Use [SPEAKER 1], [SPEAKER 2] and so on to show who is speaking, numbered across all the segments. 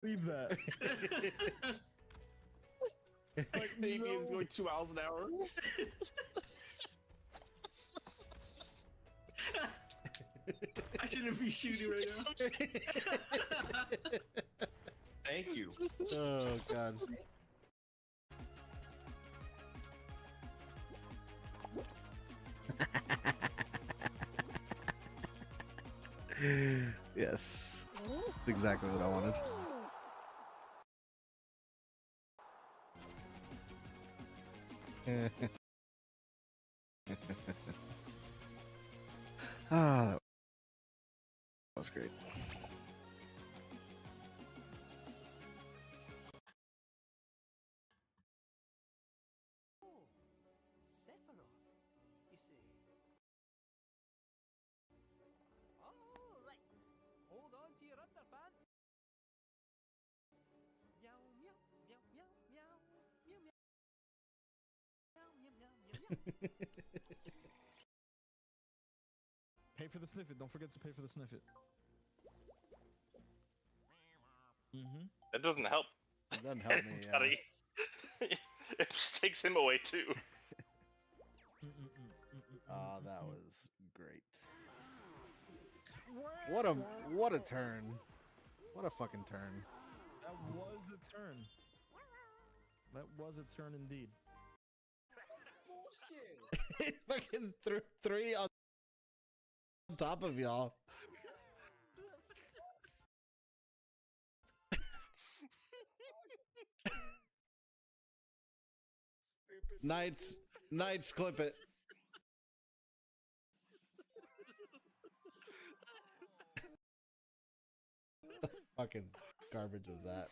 [SPEAKER 1] Leave that.
[SPEAKER 2] Like maybe it's going 2 miles an hour.
[SPEAKER 3] I shouldn't be shooting right now.
[SPEAKER 4] Thank you.
[SPEAKER 5] Oh god. Yes. That's exactly what I wanted. Ah, that was great.
[SPEAKER 6] Sephiroth, you say? All right. Hold on to your underpants. Meow, meow, meow, meow, meow, meow, meow, meow, meow, meow, meow.
[SPEAKER 1] Pay for the sniffit. Don't forget to pay for the sniffit.
[SPEAKER 2] That doesn't help.
[SPEAKER 5] It doesn't help me.
[SPEAKER 2] Buddy. It just takes him away too.
[SPEAKER 5] That was great. What a turn. What a fucking turn.
[SPEAKER 1] That was a turn. That was a turn indeed.
[SPEAKER 5] Fucking three on top of y'all. Knights, clip it. The fucking garbage was that?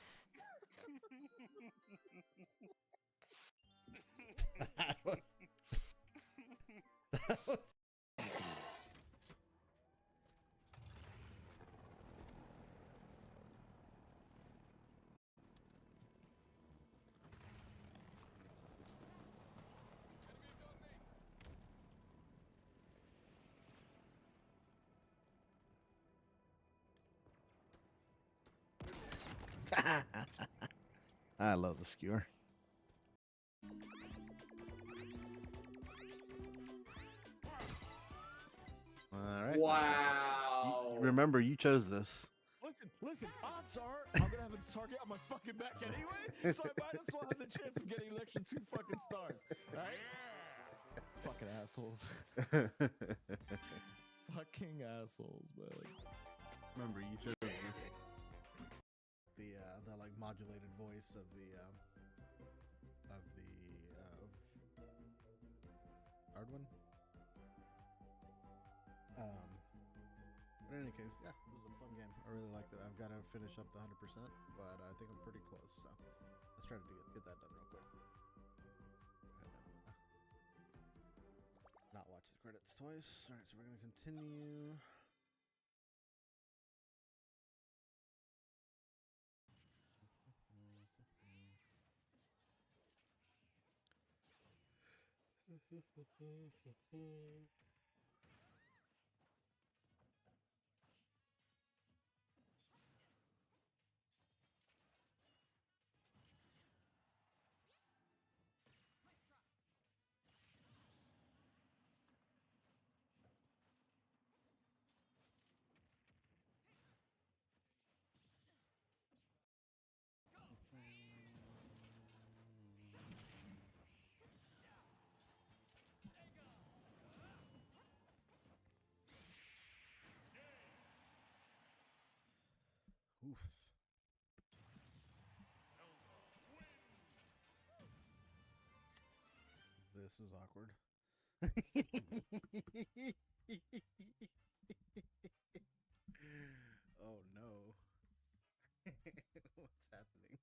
[SPEAKER 5] That was. That was. I love the skewer. All right.
[SPEAKER 3] Wow.
[SPEAKER 5] Remember, you chose this.
[SPEAKER 1] Listen, odds are I'm gonna have a target on my fucking back anyway, so I might as well have the chance of getting an extra 2 fucking stars. Alright? Fucking assholes. Fucking assholes, man.
[SPEAKER 5] Remember, you chose this. The like modulated voice of the Ardwin. But in any case, yeah, it was a fun game. I really liked it. I've got to finish up the 100%, but I think I'm pretty close. So let's try to get that done real quick. Not watch the credits twice. All right, so we're gonna continue. Oof. This is awkward. Oh no. What's happening?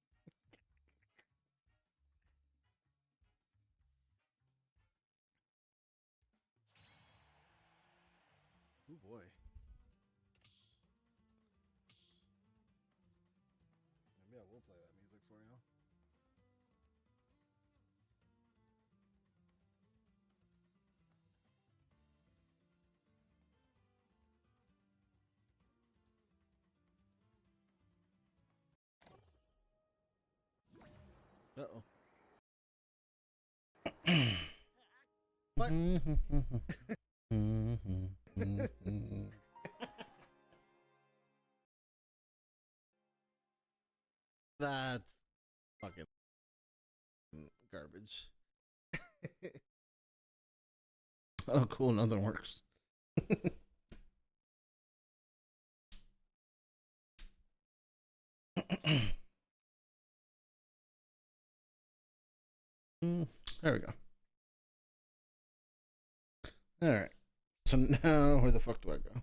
[SPEAKER 5] Oh boy. Maybe I will play that music for you. Uh-oh. What? That's fucking garbage. Oh, cool. Nothing works. There we go. All right. So now, where the fuck do I go?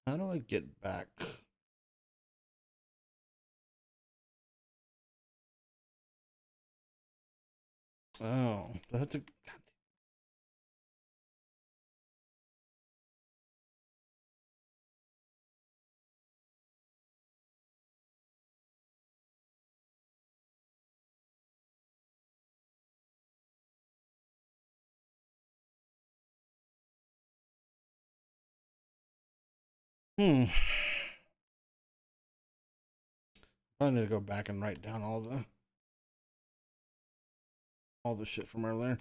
[SPEAKER 5] How do I get back? Oh, do I have to. Hmm. I need to go back and write down all the shit from earlier.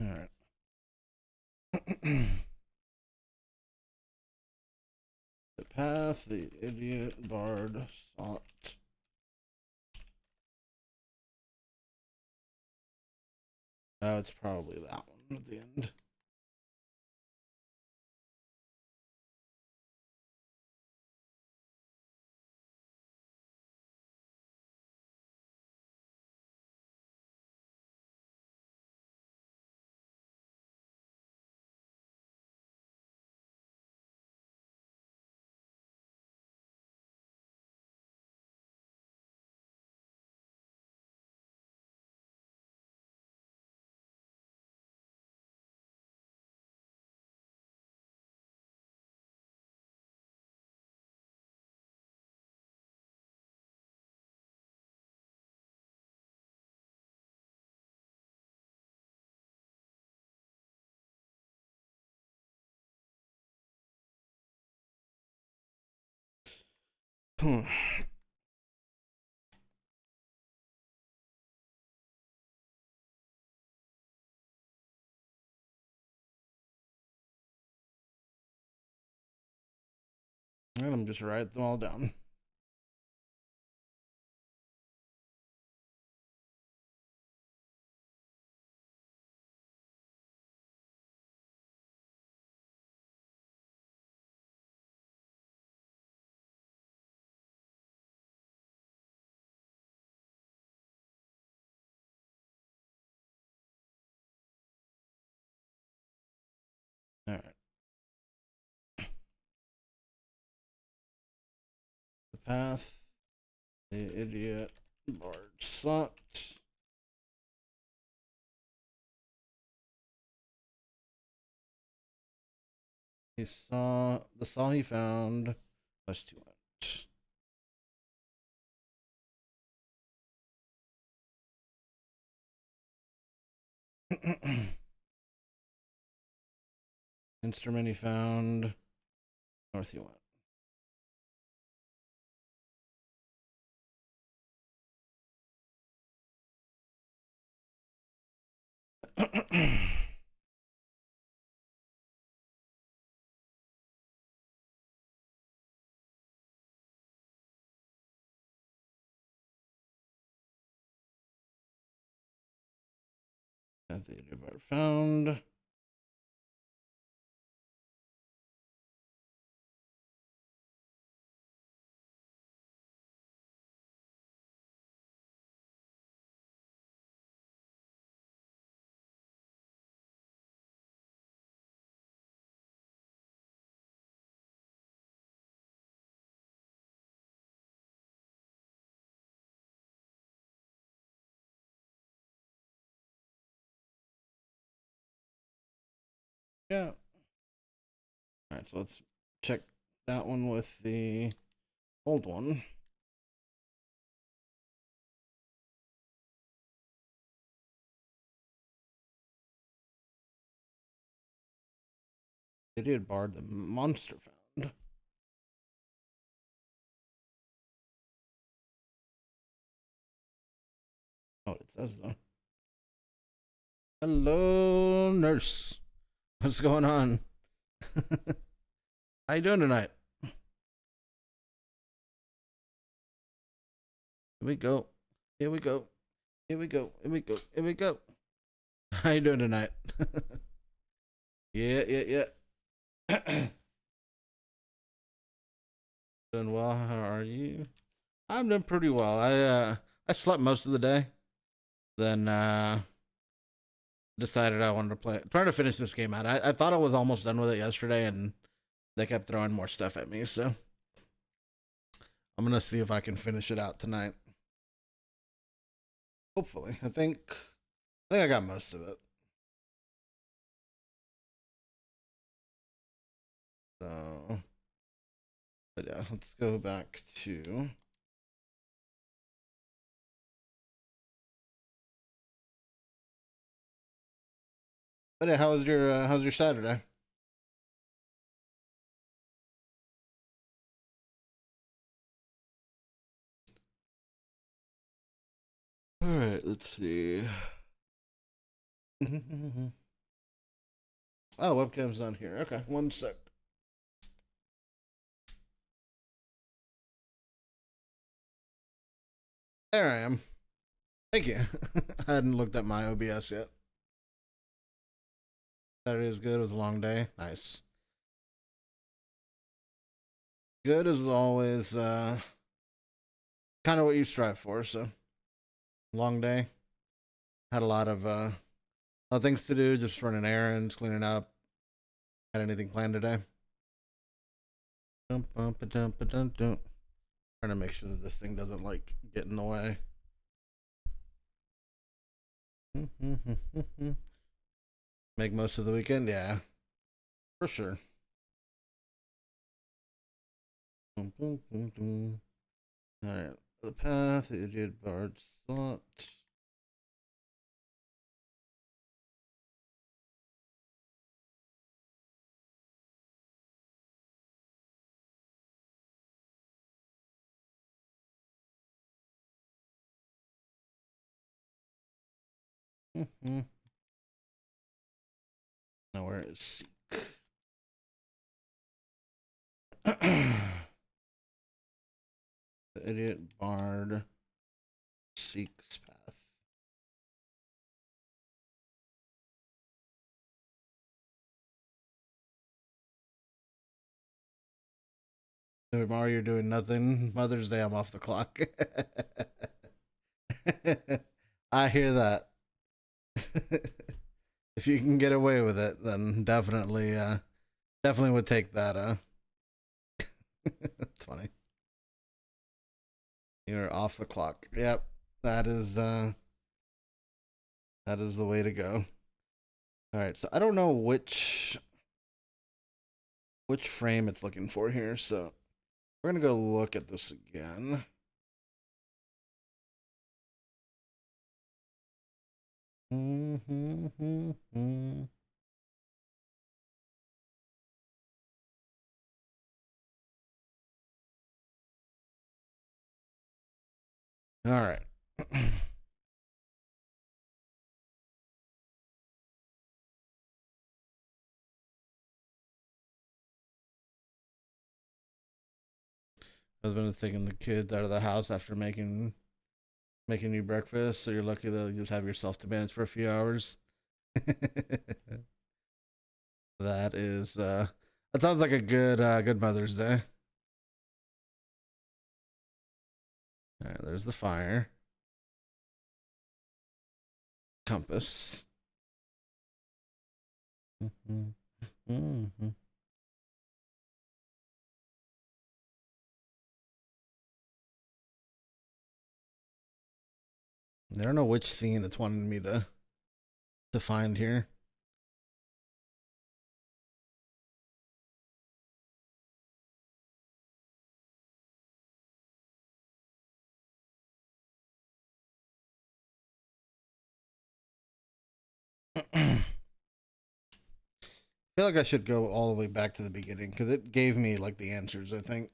[SPEAKER 5] All right. The path the idiot bard sought. Oh, it's probably that one at the end. Hmm. And I'm just write them all down. All right. The path the idiot bard sought. He saw the saw he found. Plus 2 went. Instrument he found. North he went.
[SPEAKER 4] That's the idiot bard found. Yeah. All right, so let's check that one with the old one. Idiot bard, the monster found. Oh, it says though. Hello, nurse. What's going on? How you doing tonight? Here we go. Here we go. Here we go. Here we go. Here we go. How you doing tonight? Yeah. Doing well. How are you? I'm doing pretty well. I slept most of the day. Then decided I wanted to play. Trying to finish this game out. I thought I was almost done with it yesterday, and they kept throwing more stuff at me. So I'm gonna see if I can finish it out tonight. Hopefully, I think I got most of it. So, but yeah, let's go back to. But yeah, how's your Saturday? All right, let's see. Oh, webcam's not here. Okay, one sec. There I am. Thank you. I hadn't looked at my OBS yet. Saturday was good. It was a long day. Nice. Good as always. Kind of what you strive for. So, long day. Had a lot of things to do. Just running errands, cleaning up. Had anything planned today? Trying to make sure that this thing doesn't like get in the way. Make most of the weekend, yeah, for sure. All right, the path, the idiot bard slot. Now where is Seek? The idiot bard seeks path. Tomorrow you're doing nothing. Mother's Day, I'm off the clock. I hear that. If you can get away with it, then definitely would take that. That's funny. You're off the clock. Yep, that is the way to go. All right, so I don't know which frame it's looking for here, so we're gonna go look at this again. All right. Husband is taking the kids out of the house after making you breakfast, so you're lucky that you just have yourself to manage for a few hours. That is that sounds like a good Mother's Day. All right, there's the fire. Compass. I don't know which scene it's wanting me to find here. I feel like I should go all the way back to the beginning because it gave me like the answers, I think.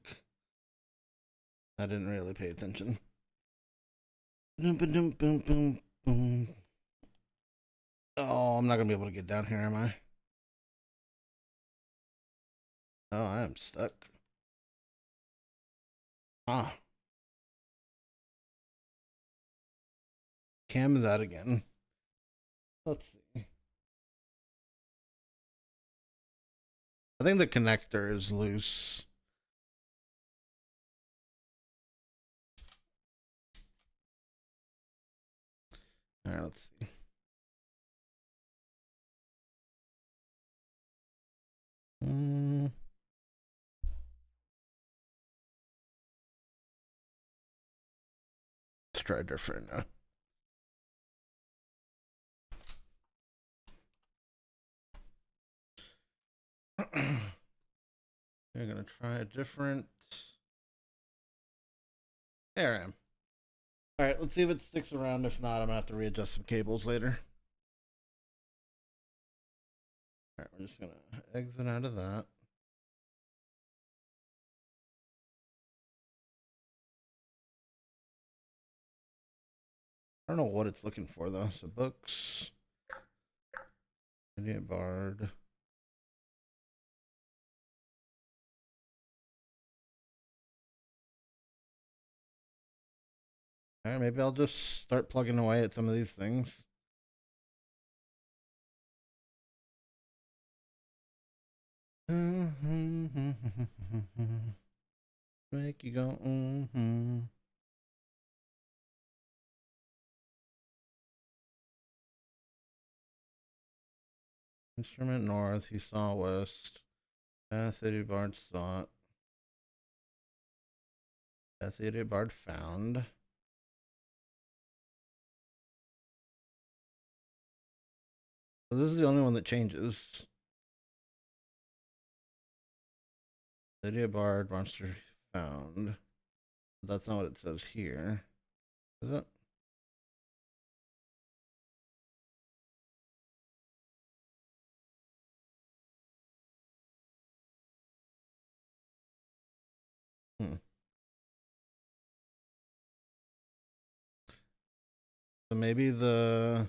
[SPEAKER 4] I didn't really pay attention. Oh, I'm not gonna be able to get down here, am I? Oh, I am stuck. Ah. Cam is out again. Let's see. I think the connector is loose. All right, let's see. Let's try different. We're gonna try a different. There I am. All right, let's see if it sticks around. If not, I'm gonna have to readjust some cables later. All right, we're just gonna exit out of that. I don't know what it's looking for though. So books, Idiot Bard. All right, maybe I'll just start plugging away at some of these things. Make you go. Instrument north, he saw west. Path Idiot Bard sought. Path Idiot Bard found. So this is the only one that changes. Idiot Bard monster found. But that's not what it says here. Is it? So maybe the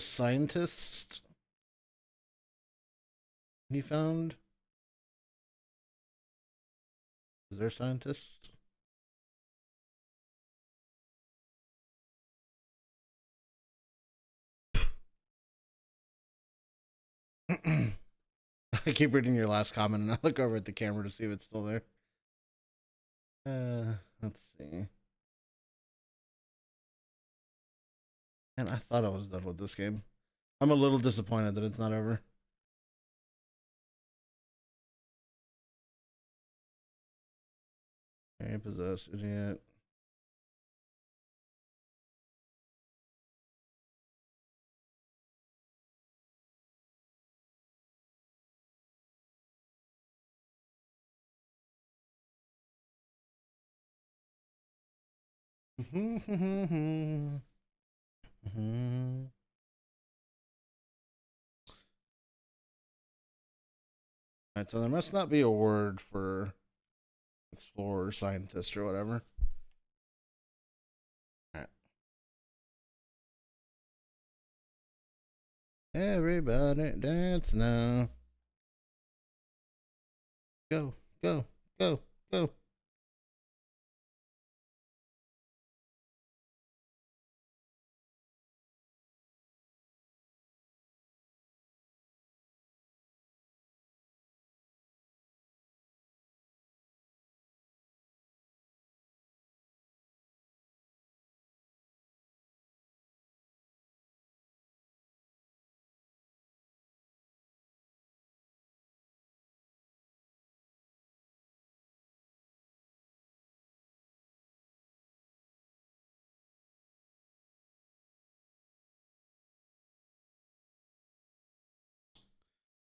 [SPEAKER 4] scientist he found. Is there a scientist? I keep reading your last comment and I look over at the camera to see if it's still there. Let's see. And I thought I was done with this game. I'm a little disappointed that it's not over. Very possessed idiot. Alright, so there must not be a word for explorer, scientist, or whatever. Alright. Everybody dance now. Go, go, go, go.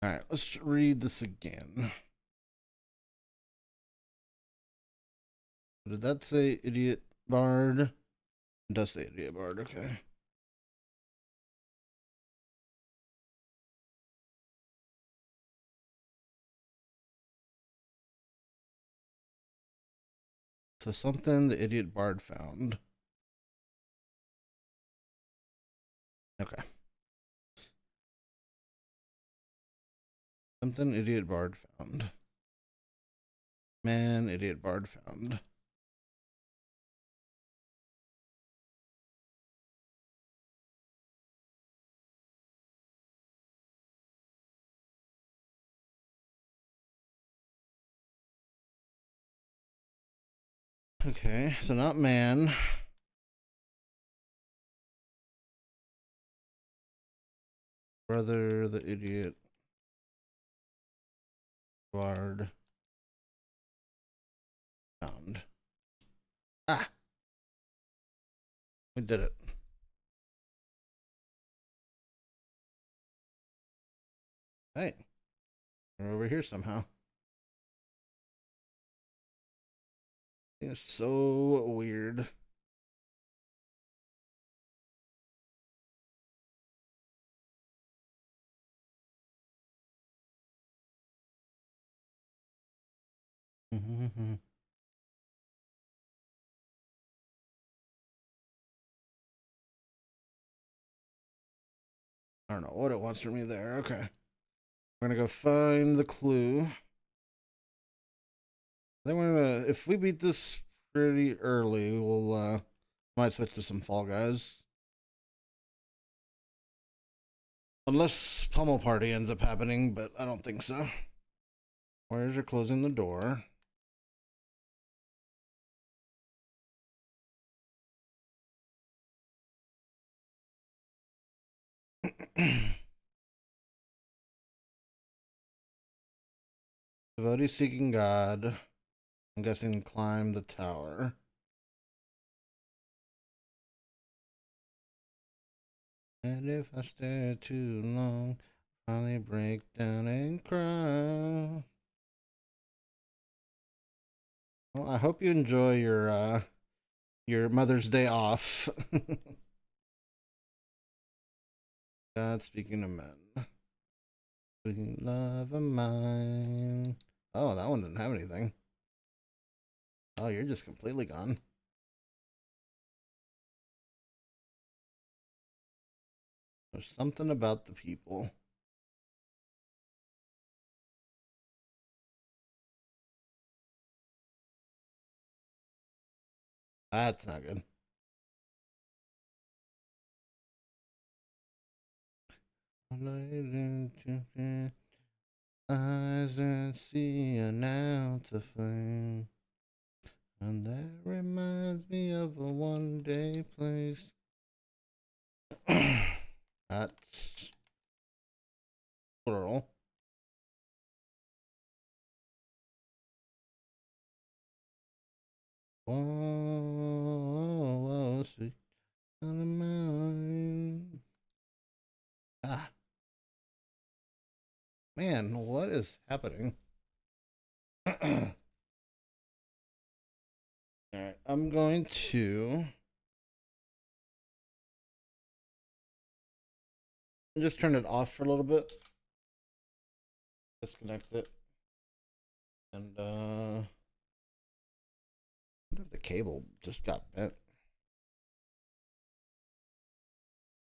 [SPEAKER 4] All right, let's read this again. Did that say idiot bard? It does say idiot bard, okay. So something the idiot bard found. Okay. Something idiot bard found. Man, idiot bard found. Okay, so not man. Brother, the idiot bard found. Ah! We did it. Hey, we're over here somehow. It's so weird. I don't know what it wants from me there. Okay. We're gonna go find the clue. Then we're gonna, if we beat this pretty early, we'll might switch to some Fall Guys. Unless Pummel Party ends up happening, but I don't think so. Where's your closing the door? Devotee seeking God. I'm guessing climb the tower. And if I stare too long, finally break down and cry. Well, I hope you enjoy your Mother's Day off. God speaking to men. Sweet love of mine. Oh, that one didn't have anything. Oh, you're just completely gone. There's something about the people. That's not good. Eyes and see an ounce of flame. And that reminds me of a one day place. That's plural. Whoa, whoa, sweet out of mine. Ah, man, what is happening? Alright, I'm going to just turn it off for a little bit. Disconnect it. And I wonder if the cable just got bent.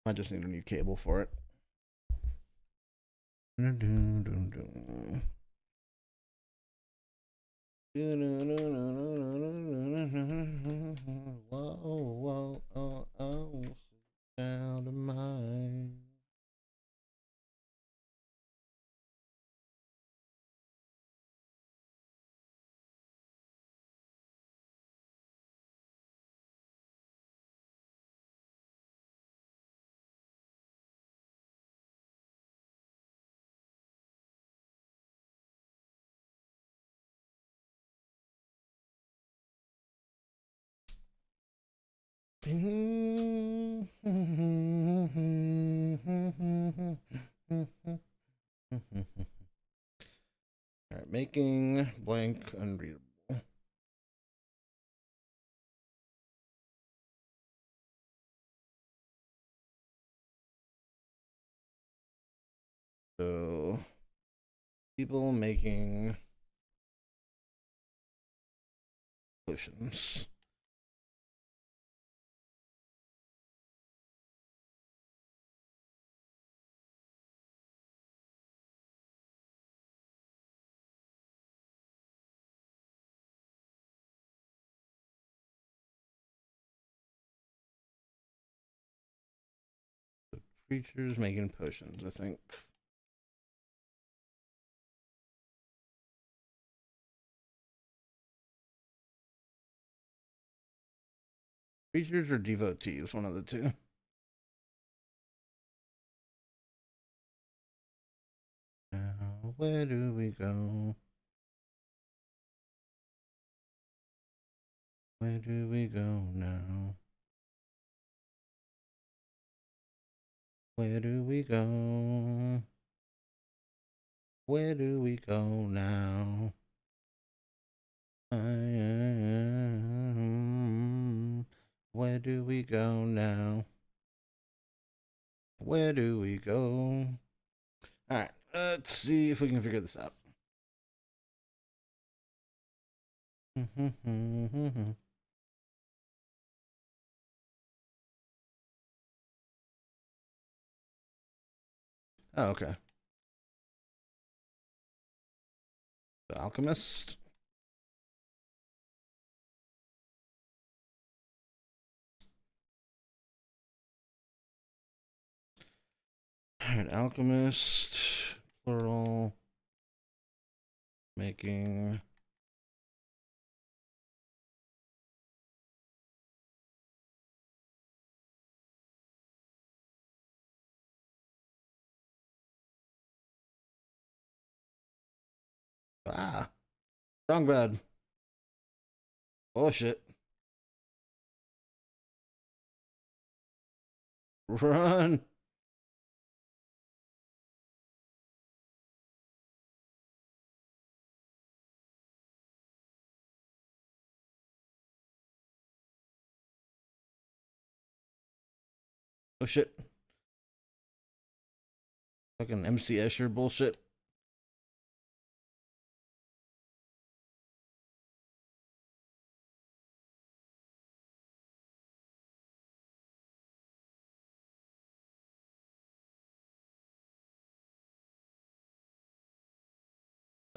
[SPEAKER 4] I just need a new cable for it. Whoa, whoa, oh, oh, down to mine. making blank unreadable. So, people making potions. Creatures making potions, I think. Creatures or devotees, one of the two. Now, where do we go? Where do we go now? Where do we go? Where do we go now? Where do we go now? Where do we go? All right, let's see if we can figure this out. Oh, okay. The alchemist. All right, alchemist, plural, making. Ah, wrong bed. Bullshit. Run. Oh shit. Fucking MC Escher bullshit.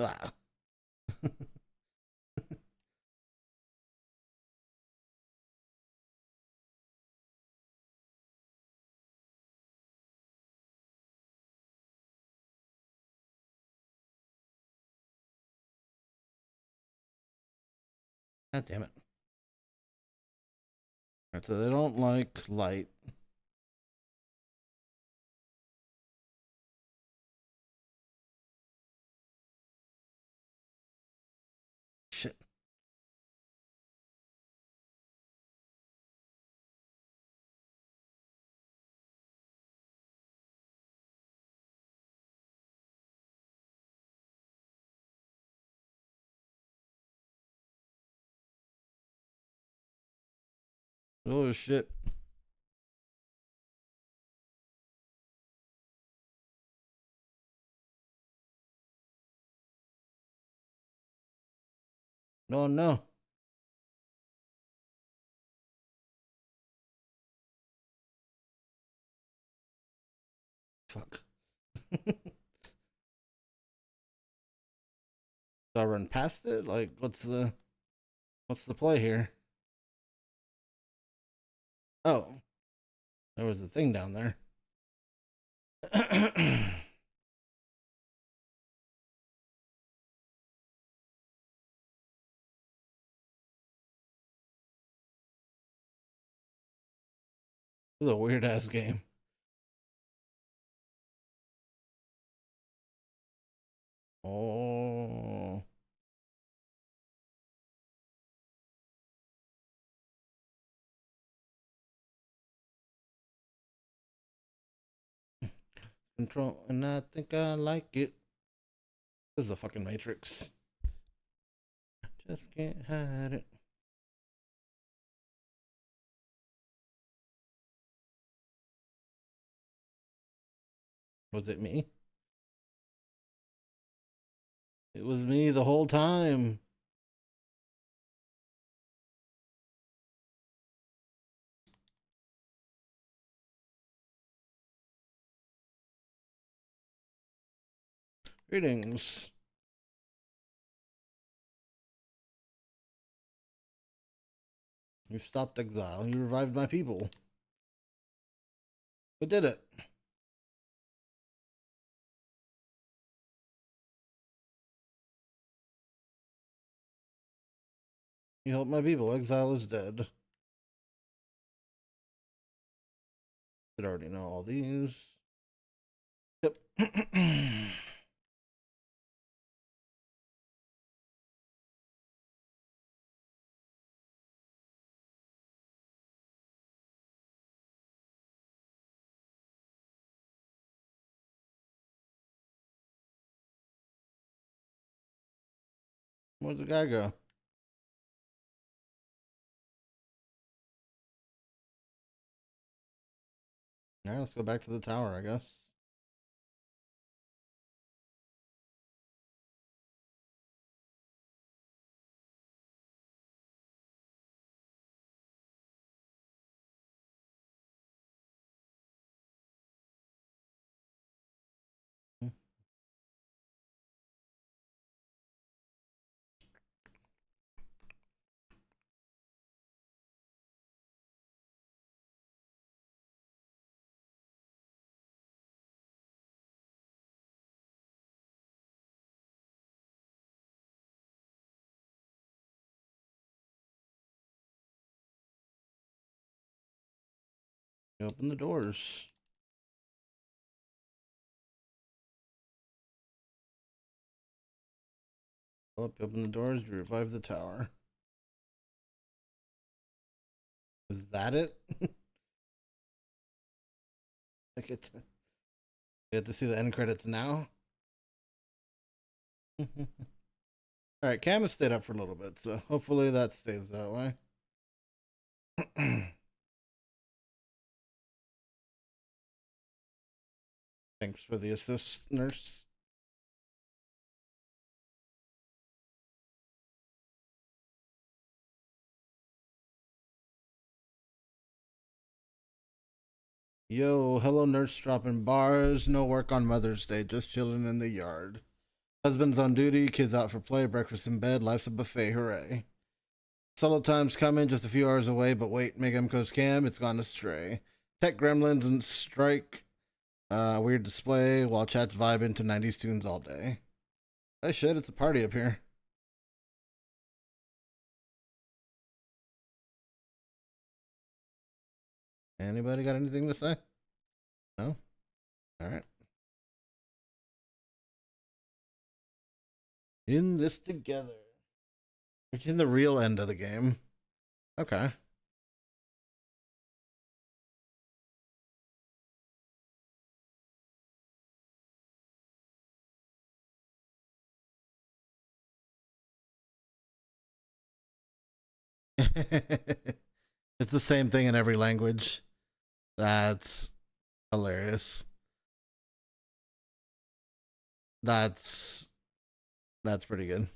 [SPEAKER 4] Ah. God damn it. Alright, so they don't like light. Shit. Oh shit. Oh no. Fuck. So I run past it? Like, what's the play here? Oh, there was a thing down there. This is a weird ass game. Oh. Control, and I think I like it. This is a fucking Matrix. Just can't hide it. Was it me? It was me the whole time. Greetings. You stopped exile. You revived my people. We did it. You helped my people. Exile is dead. Should already know all these. Yep. Where'd the guy go? Yeah, let's go back to the tower, I guess. You open the doors. Oh, you open the doors, you revive the tower. Is that it? I get to see the end credits now. All right, Cam has stayed up for a little bit, so hopefully that stays that way. Thanks for the assist, nurse. Yo, hello, nurse dropping bars. No work on Mother's Day, just chilling in the yard. Husband's on duty, kids out for play, breakfast in bed, life's a buffet, hooray. Solo time's coming, just a few hours away, but wait, Megamco's Cam, it's gone astray. Tech gremlins and strike, weird display, while chat's vibing to 90s tunes all day. Oh shit, it's a party up here. Anybody got anything to say? No? Alright. In this together. Reaching the real end of the game. Okay. It's the same thing in every language. That's hilarious. That's pretty good.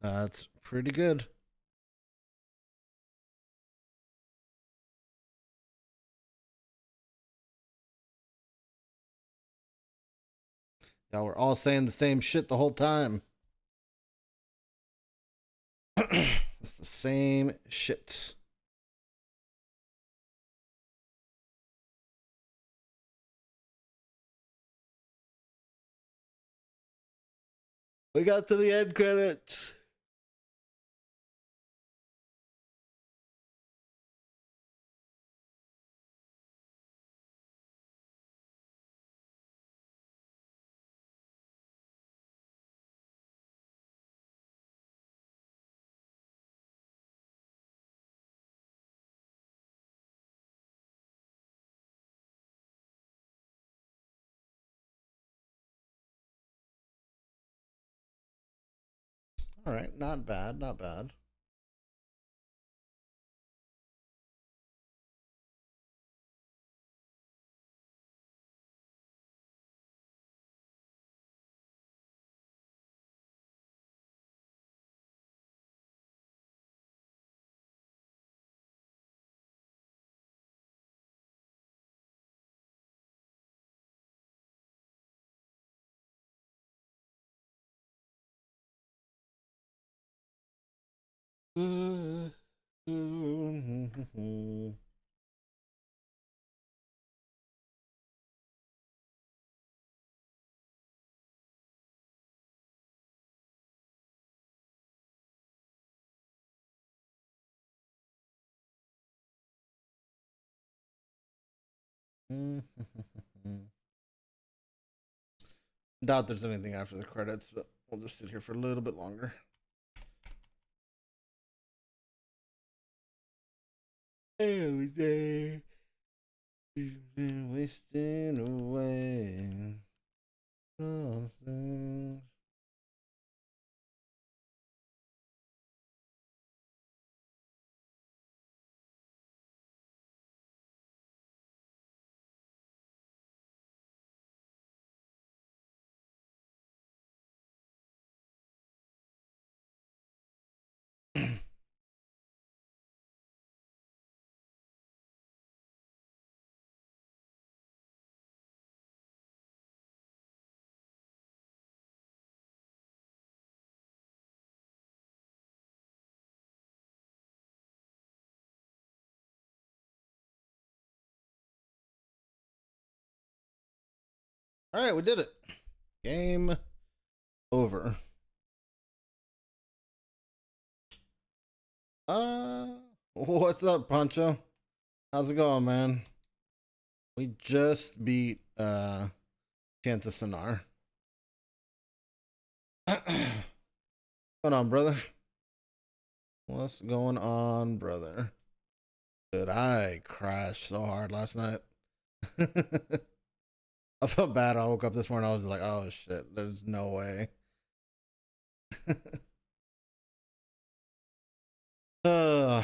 [SPEAKER 4] That's pretty good. Y'all were all saying the same shit the whole time. It's the same shit. We got to the end credits. All right, not bad, not bad. Doubt there's anything after the credits, but we'll just sit here for a little bit longer. Every day, wasting away. Something. All right, we did it. Game over. What's up, Pancho? How's it going, man? We just beat Chants of Sennaar. What's going on, brother? What's going on, brother? Dude, I crashed so hard last night. I felt bad. I woke up this morning. I was like, oh shit, there's no way. uh,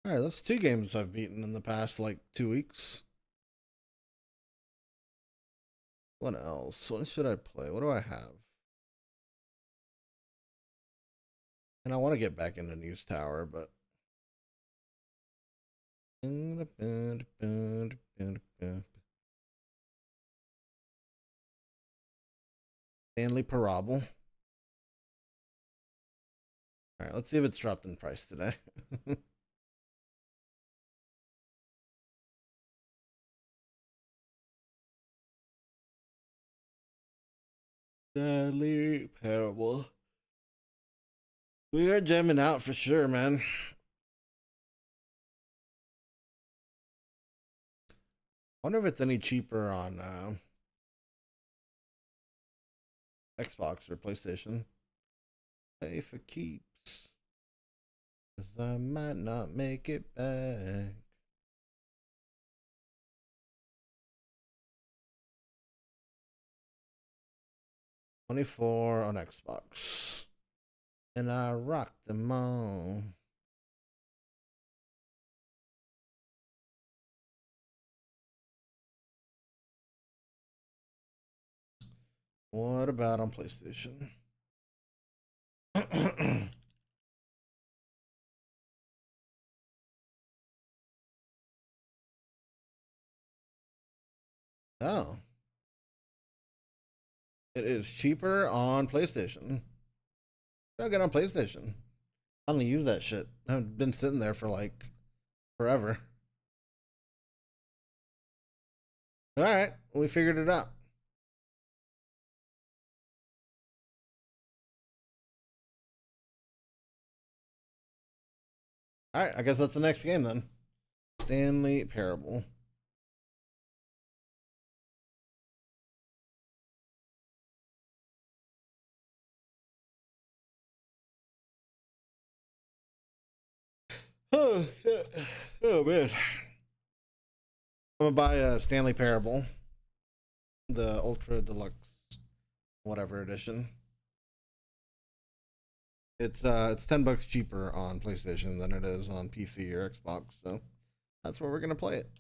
[SPEAKER 4] All right, that's 2 games I've beaten in the past like 2 weeks. What else? What should I play? What do I have? And I want to get back into News Tower, but Stanley Parable. All right, let's see if it's dropped in price today. Stanley Parable. We are jamming out for sure, man. Wonder if it's any cheaper on Xbox or PlayStation. Pay for keeps. 'Cause I might not make it back. $24 on Xbox. And I rocked them all. What about on PlayStation? Oh. It is cheaper on PlayStation. I'll get on PlayStation. I don't use that shit. I've been sitting there for like forever. All right, we figured it out. All right, I guess that's the next game then. Stanley Parable. Oh shit. Oh man. I'm gonna buy a Stanley Parable, the Ultra Deluxe, whatever edition. It's $10 cheaper on PlayStation than it is on PC or Xbox, so that's where we're gonna play it.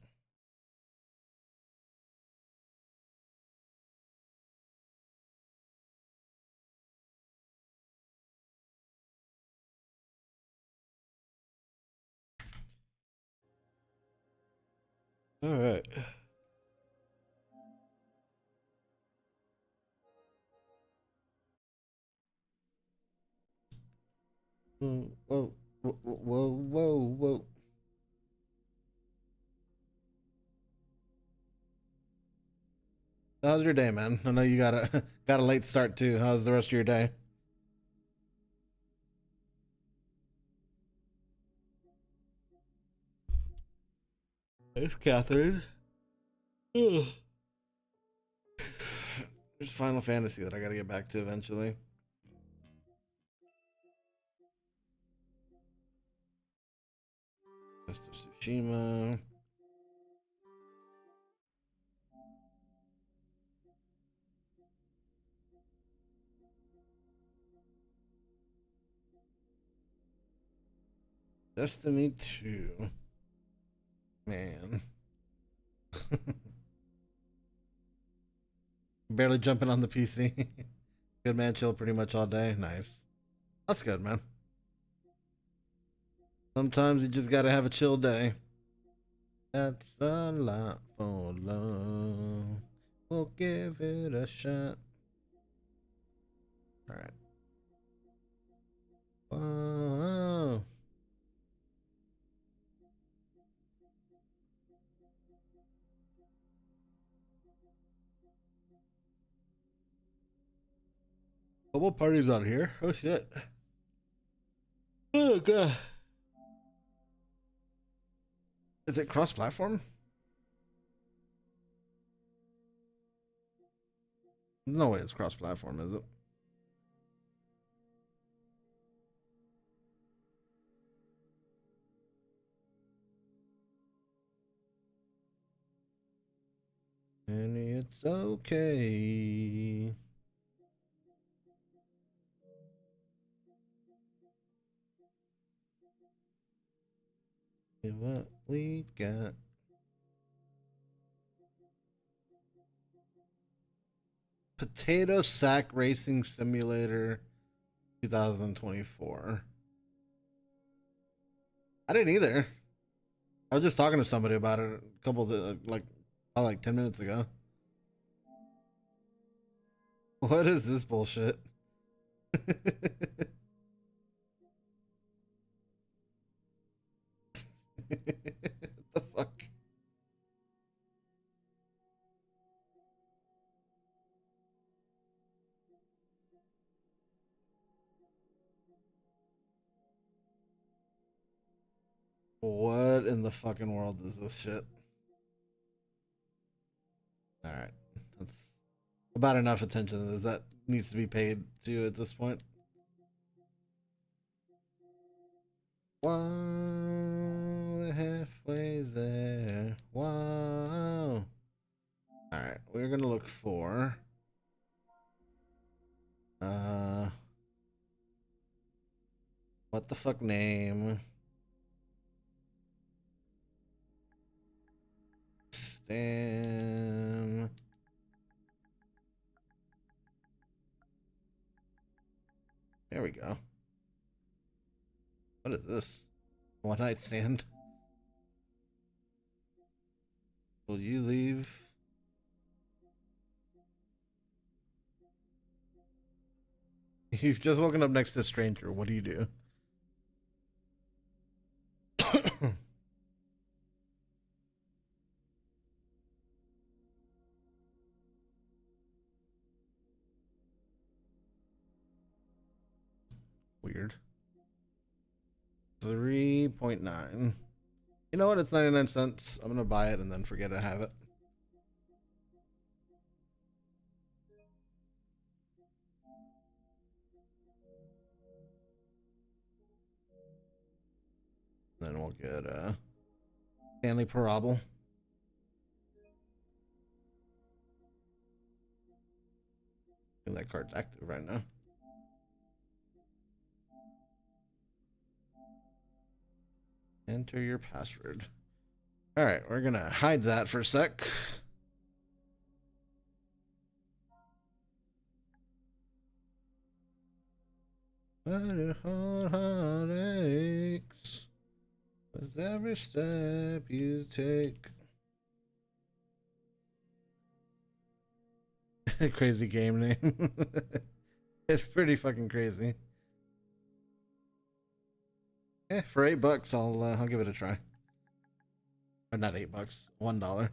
[SPEAKER 4] All right. Whoa, whoa, whoa, whoa, whoa, whoa. How's your day, man? I know you got a got a late start too. How's the rest of your day? It's Catherine. Ugh. There's Final Fantasy that I gotta get back to eventually. Ghost of Tsushima. Destiny 2. Man. Barely jumping on the PC. Good man, chill pretty much all day. Nice. That's good, man. Sometimes you just gotta have a chill day. That's a lot for love. We'll give it a shot. Alright. Whoa. Couple parties on here. Oh shit. Oh god. Is it cross-platform? No way it's cross-platform, is it? And it's okay. What we got. Potato Sack Racing Simulator 2024. I didn't either. I was just talking to somebody about it a couple of like 10 minutes ago. What is this bullshit? What the fuck? What in the fucking world is this shit? Alright. That's about enough attention as that needs to be paid to at this point. Wow, halfway there. Wow. Alright, we're gonna look for what the fuck name? Stan. There we go. What is this? One night stand? Will you leave? You've just woken up next to a stranger. What do you do? Weird. 3.9. You know what? It's 99 cents. I'm gonna buy it and then forget I have it. Then then we'll get Stanley Parable. I think that card's active right now. Enter your password. All right, we're gonna hide that for a sec. Heart aches with every step you take. Crazy game name. It's pretty fucking crazy. For $8, I'll give it a try. Or not $8, $1.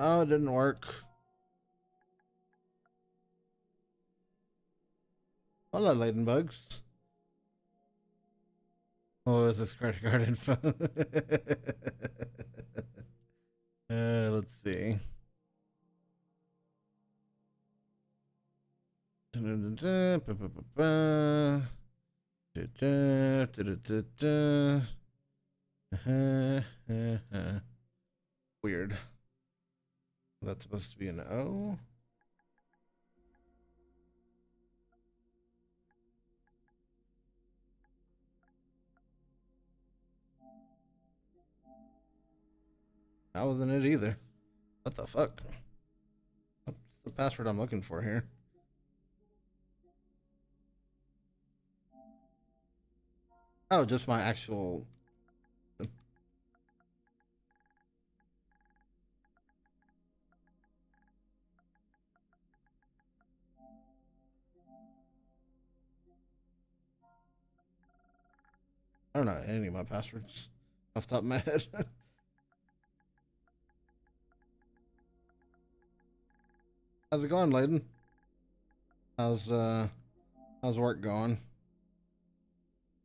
[SPEAKER 4] Oh, it didn't work. Hello, Ladenbugs. Oh, is this credit card info? Let's see. Weird. That's supposed to be an O. That wasn't it either. What the fuck? What's the password I'm looking for here? Oh, just my actual... I don't know any of my passwords off the top of my head. How's it going, Layden? How's work going?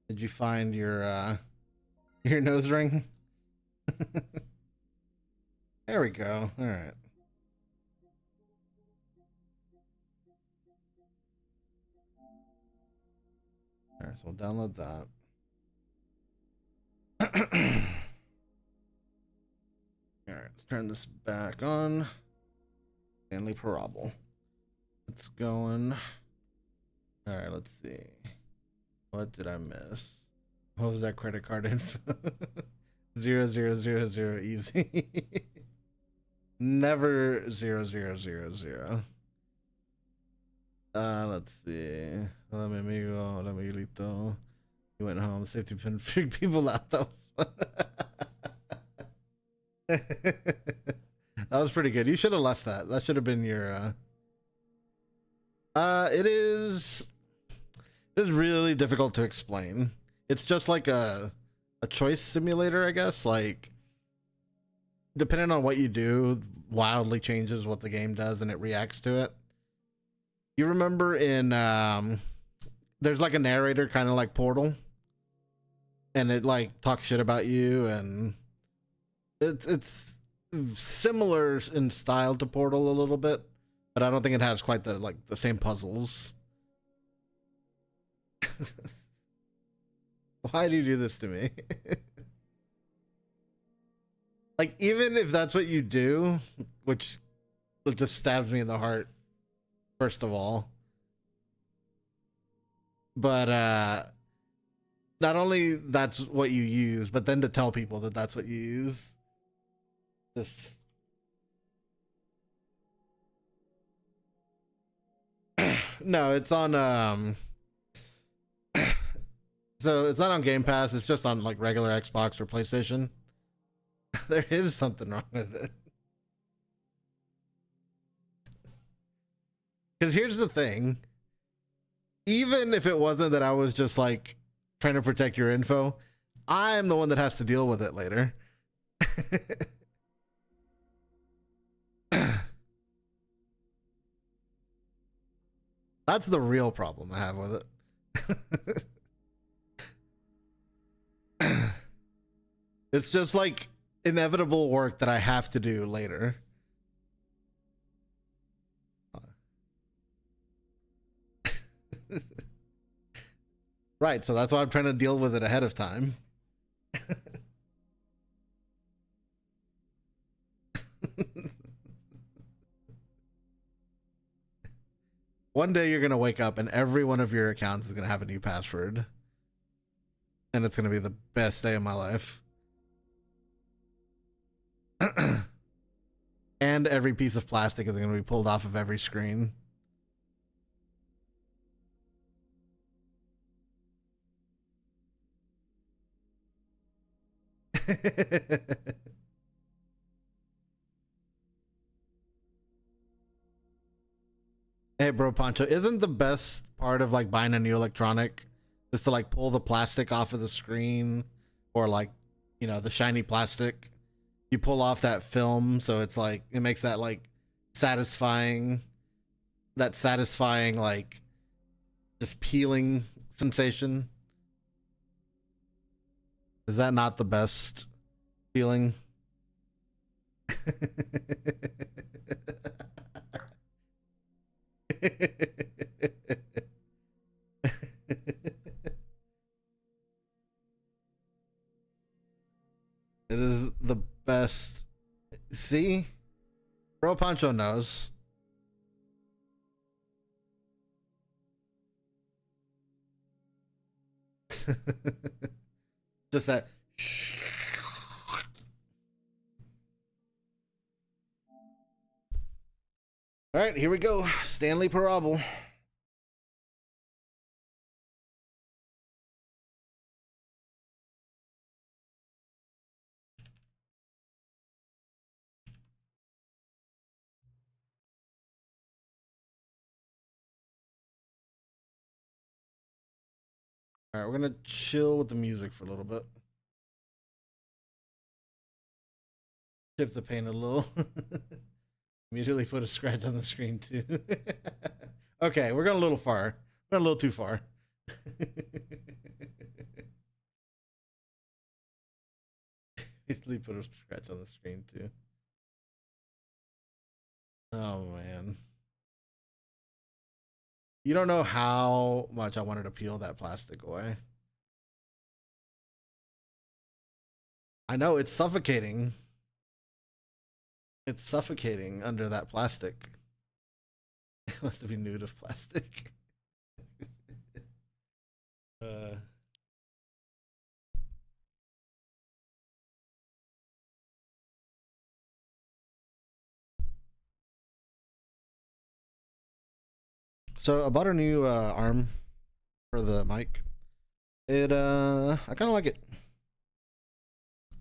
[SPEAKER 4] Did you find your nose ring? There we go. All right. All right, so we'll download that. All right, let's turn this back on. Stanley Parable. It's going. All right, let's see. What did I miss? What was that credit card info? 0000 easy. Never 0000. Let's see. Hola, mi amigo. Hola, Miguelito. He went home. Safety pin figured people out. That was fun. That was pretty good. You should have left that. That should have been your it is really difficult to explain. It's just like a choice simulator, I guess. Like, depending on what you do, wildly changes what the game does and it reacts to it. You remember in there's like a narrator kind of like Portal, and it like talks shit about you, and it's similar in style to Portal a little bit, but I don't think it has quite the same puzzles. Why do you do this to me? Like, even if that's what you do, which just stabs me in the heart, first of all. But not only that's what you use, but then to tell people that that's what you use. Just no, it's on so it's not on Game Pass, it's just on like regular Xbox or PlayStation. There is something wrong with it. Because here's the thing. Even if it wasn't that I was just like trying to protect your info, I'm the one that has to deal with it later. That's the real problem I have with it. It's just like inevitable work that I have to do later. Right, so that's why I'm trying to deal with it ahead of time. One day you're gonna wake up and every one of your accounts is gonna have a new password. And it's gonna be the best day of my life. And every piece of plastic is gonna be pulled off of every screen. Hey, bro, Poncho, isn't the best part of like buying a new electronic is to like pull the plastic off of the screen, or like, you know, the shiny plastic? You pull off that film, so it's like it makes that like satisfying, like just peeling sensation. Is that not the best feeling? It is the best. See? Bro Pancho knows. Just that. All right, here we go. Stanley Parable. All right, we're gonna chill with the music for a little bit. Tip the paint a little. Immediately put a scratch on the screen too. Okay, we're going a little far. We're going a little too far. Immediately put a scratch on the screen too. Oh man. You don't know how much I wanted to peel that plastic away. I know, it's suffocating. It's suffocating under that plastic. It must have been nude of plastic. So I bought a new arm for the mic. I kind of like it.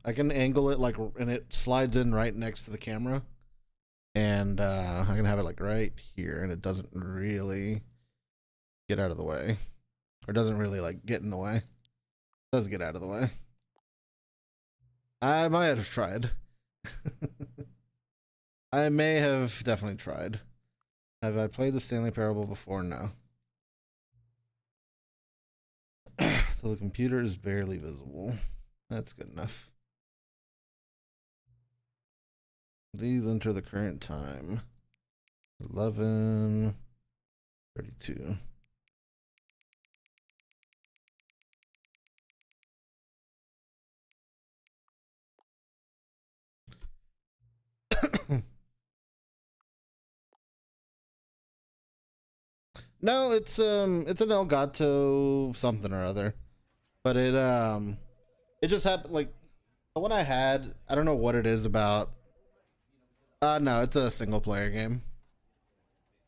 [SPEAKER 4] I can angle it like, and it slides in right next to the camera, and I can have it like right here, and it doesn't really get out of the way, or doesn't really like get in the way. It does get out of the way. I might have tried. I may have definitely tried. Have I played the Stanley Parable before? No. So the computer is barely visible. That's good enough. Please enter the current time. 11:32. No, it's an Elgato something or other. But it just happened like the one I had, I don't know what it is about. No, it's a single player game.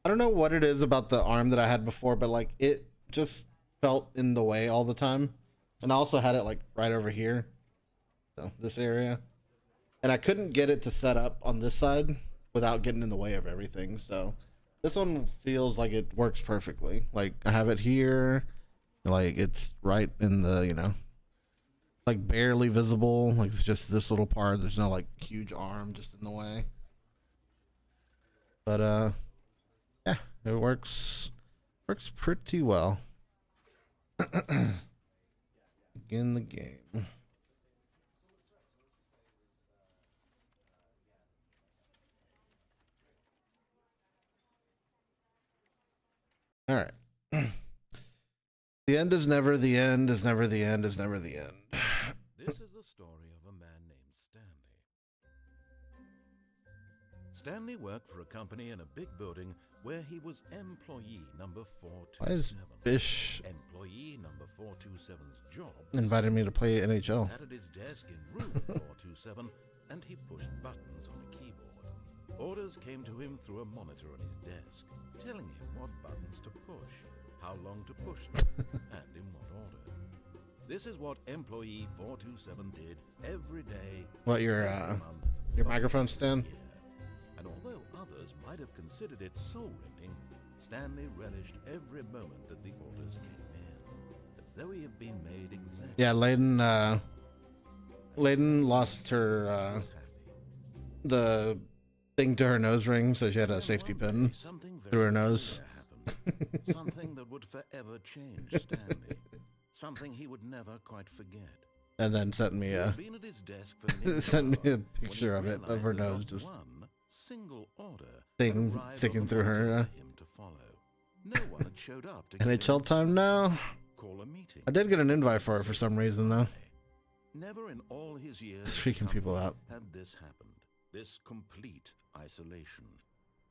[SPEAKER 4] I don't know what it is about the arm that I had before, but like it just felt in the way all the time. And I also had it like right over here. So this area. And I couldn't get it to set up on this side without getting in the way of everything. So This one feels like it works perfectly. Like I have it here, like it's right in the, you know, like barely visible. Like it's just this little part. There's no like huge arm just in the way. But yeah, it works pretty well. Begin the game. All right. The end is never the end, is never the end, is never the end.
[SPEAKER 7] This is the story of a man named Stanley. Stanley worked for a company in a big building where he was employee number
[SPEAKER 4] Why is
[SPEAKER 7] 427.
[SPEAKER 4] Bish
[SPEAKER 7] Employee number 427's job
[SPEAKER 4] invited me to play NHL?
[SPEAKER 7] sat at his desk in room 427 and he pushed buttons on a keyboard. Orders came to him through a monitor on his desk, telling him what buttons to push, how long to push them, and in what order. This is what employee 427 did every day.
[SPEAKER 4] What, your
[SPEAKER 7] every month,
[SPEAKER 4] your
[SPEAKER 7] for
[SPEAKER 4] microphone
[SPEAKER 7] a
[SPEAKER 4] stand?
[SPEAKER 7] year. And although others might have considered it soul-rending, Stanley relished every moment that the orders came in, as though he had been made exactly.
[SPEAKER 4] Yeah, Layden lost her
[SPEAKER 7] was happy.
[SPEAKER 4] the thing to her nose ring, so she had a
[SPEAKER 7] Then
[SPEAKER 4] safety
[SPEAKER 7] one day,
[SPEAKER 4] pin
[SPEAKER 7] something
[SPEAKER 4] through her
[SPEAKER 7] very
[SPEAKER 4] nose.
[SPEAKER 7] peculiar happened. Something that would forever change Stanley. Something he would never quite forget.
[SPEAKER 4] And then sent me
[SPEAKER 7] He
[SPEAKER 4] a
[SPEAKER 7] had been at his desk for nearly
[SPEAKER 4] sent me
[SPEAKER 7] an
[SPEAKER 4] a
[SPEAKER 7] hour when he
[SPEAKER 4] picture of it of her
[SPEAKER 7] realized that
[SPEAKER 4] nose
[SPEAKER 7] not
[SPEAKER 4] just
[SPEAKER 7] one single order
[SPEAKER 4] thing
[SPEAKER 7] had arrived
[SPEAKER 4] sticking
[SPEAKER 7] on the
[SPEAKER 4] through her.
[SPEAKER 7] monitor for him to follow. No one had showed up to give him
[SPEAKER 4] NHL time now.
[SPEAKER 7] call a meeting.
[SPEAKER 4] I did get an invite for it for some reason though.
[SPEAKER 7] Never in all his years
[SPEAKER 4] It's
[SPEAKER 7] at
[SPEAKER 4] freaking
[SPEAKER 7] the
[SPEAKER 4] people
[SPEAKER 7] company
[SPEAKER 4] out.
[SPEAKER 7] had this happened. This complete isolation.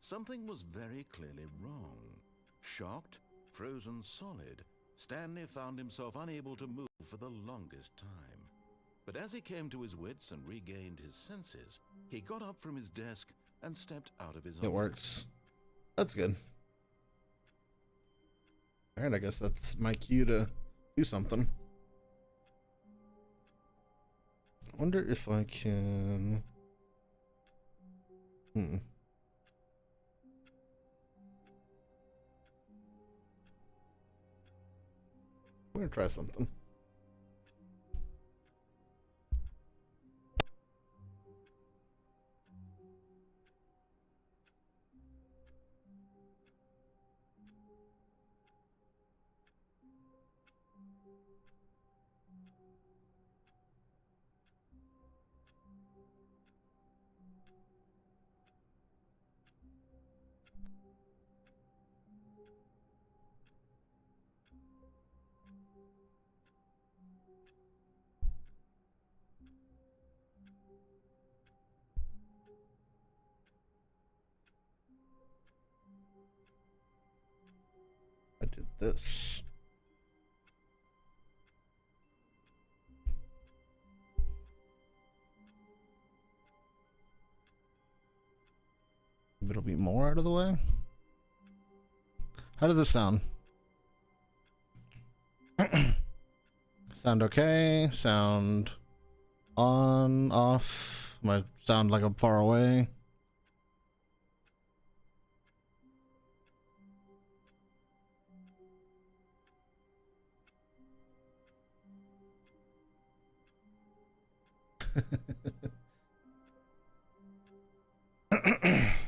[SPEAKER 7] Something was very clearly wrong. Shocked, frozen solid, Stanley found himself unable to move for the longest time. But as he came to his wits and regained his senses, he got up from his desk and stepped out of his office.
[SPEAKER 4] It works. That's good. Alright, I guess that's my cue to do something. I wonder if I can... We're gonna try something. I did this. It'll be more out of the way. How does this sound? Sound okay? Sound on, off? Might sound like I'm far away.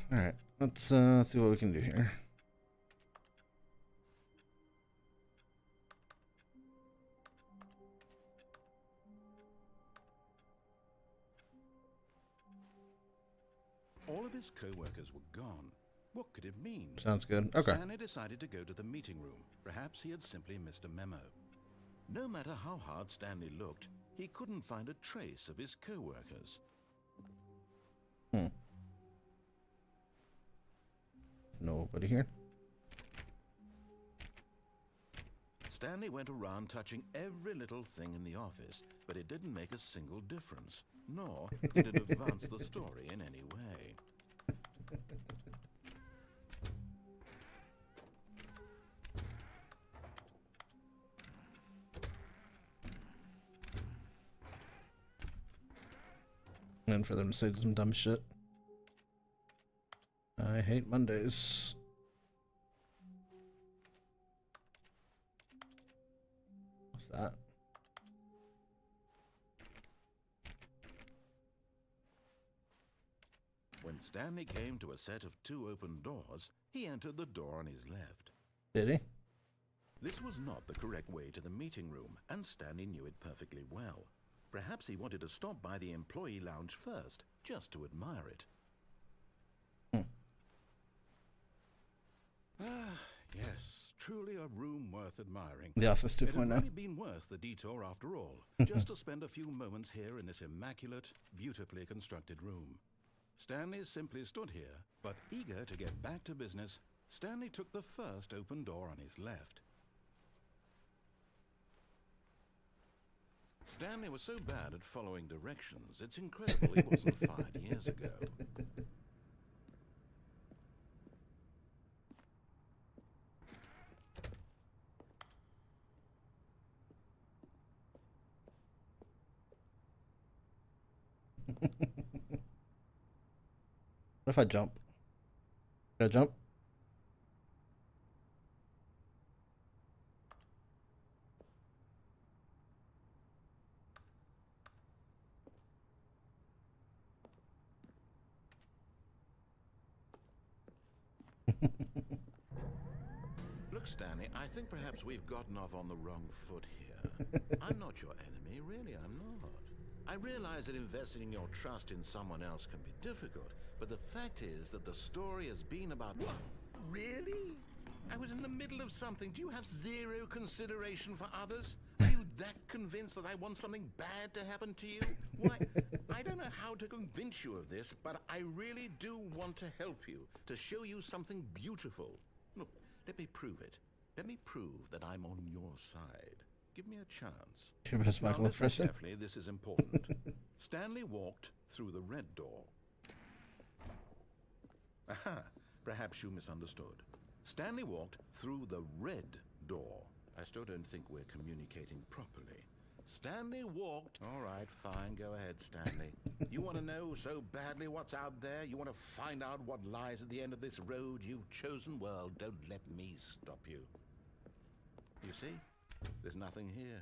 [SPEAKER 4] All right, let's see what we can do here.
[SPEAKER 7] All of his co-workers were gone. What could it mean?
[SPEAKER 4] Sounds good. Okay.
[SPEAKER 7] Stanley decided to go to the meeting room. Perhaps he had simply missed a memo. No matter how hard Stanley looked, he couldn't find a trace of his co-workers.
[SPEAKER 4] Nobody here.
[SPEAKER 7] Stanley went around touching every little thing in the office, but it didn't make a single difference, nor did it advance the story in any way.
[SPEAKER 4] And for them to say some dumb shit. I hate Mondays. that.
[SPEAKER 7] When Stanley came to a set of 2 open doors, he entered the door on his left.
[SPEAKER 4] Did he?
[SPEAKER 7] This was not the correct way to the meeting room, and Stanley knew it perfectly well. Perhaps he wanted to stop by the employee lounge first, just to admire it. Ah, yes, truly a room worth admiring.
[SPEAKER 4] The Office
[SPEAKER 7] It had
[SPEAKER 4] 2.0.
[SPEAKER 7] really been worth the detour after all, just to spend a few moments here in this immaculate, beautifully constructed room. Stanley simply stood here, but eager to get back to business, Stanley took the first open door on his left. Stanley was so bad at following directions, it's incredible he wasn't fired years ago.
[SPEAKER 4] What if I jump? Can I jump?
[SPEAKER 7] Look, Stanley, I think perhaps we've gotten off on the wrong foot here. I'm not your enemy, really, I'm not. I realize that investing your trust in someone else can be difficult, but the fact is that the story has been about... What? Really? I was in the middle of something. Do you have zero consideration for others? Are you that convinced that I want something bad to happen to you? Why, I don't know how to convince you of this, but I really do want to help you, to show you something beautiful. Look, let me prove it. Let me prove that I'm on your side. Give me a chance.
[SPEAKER 4] Your best
[SPEAKER 7] Now
[SPEAKER 4] Michael
[SPEAKER 7] listen
[SPEAKER 4] impression.
[SPEAKER 7] carefully, this is important. Stanley walked through the red door. Aha, perhaps you misunderstood. Stanley walked through the red door. I still don't think we're communicating properly. Stanley walked... All right, fine, go ahead, Stanley. You want to know so badly what's out there? You want to find out what lies at the end of this road you've chosen? Well, don't let me stop you. You see? There's nothing here.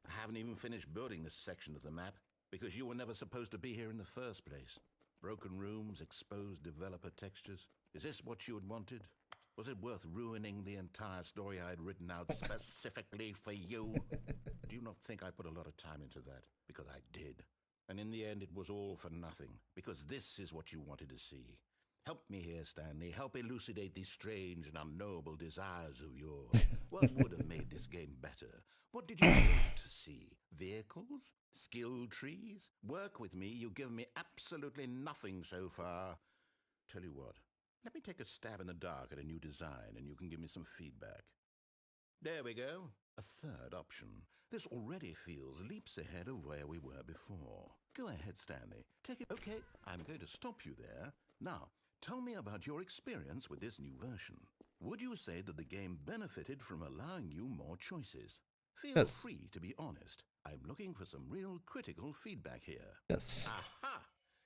[SPEAKER 7] I haven't even finished building this section of the map, because you were never supposed to be here in the first place. Broken rooms, exposed developer textures. Is this what you had wanted? Was it worth ruining the entire story I had written out specifically for you? Do you not think I put a lot of time into that? Because I did. And in the end, it was all for nothing, because this is what you wanted to see. Help me here, Stanley. Help elucidate these strange and unknowable desires of yours. What would have made this game better? What did you want to see? Vehicles? Skill trees? Work with me. You've given me absolutely nothing so far. Tell you what, let me take a stab in the dark at a new design and you can give me some feedback. There we go. A third option. This already feels leaps ahead of where we were before. Go ahead, Stanley. Take it. Okay, I'm going to stop you there. Now, tell me about your experience with this new version. Would you say that the game benefited from allowing you more choices? Feel
[SPEAKER 4] Yes.
[SPEAKER 7] free to be honest. I'm looking for some real critical feedback here.
[SPEAKER 4] Yes.
[SPEAKER 7] Aha!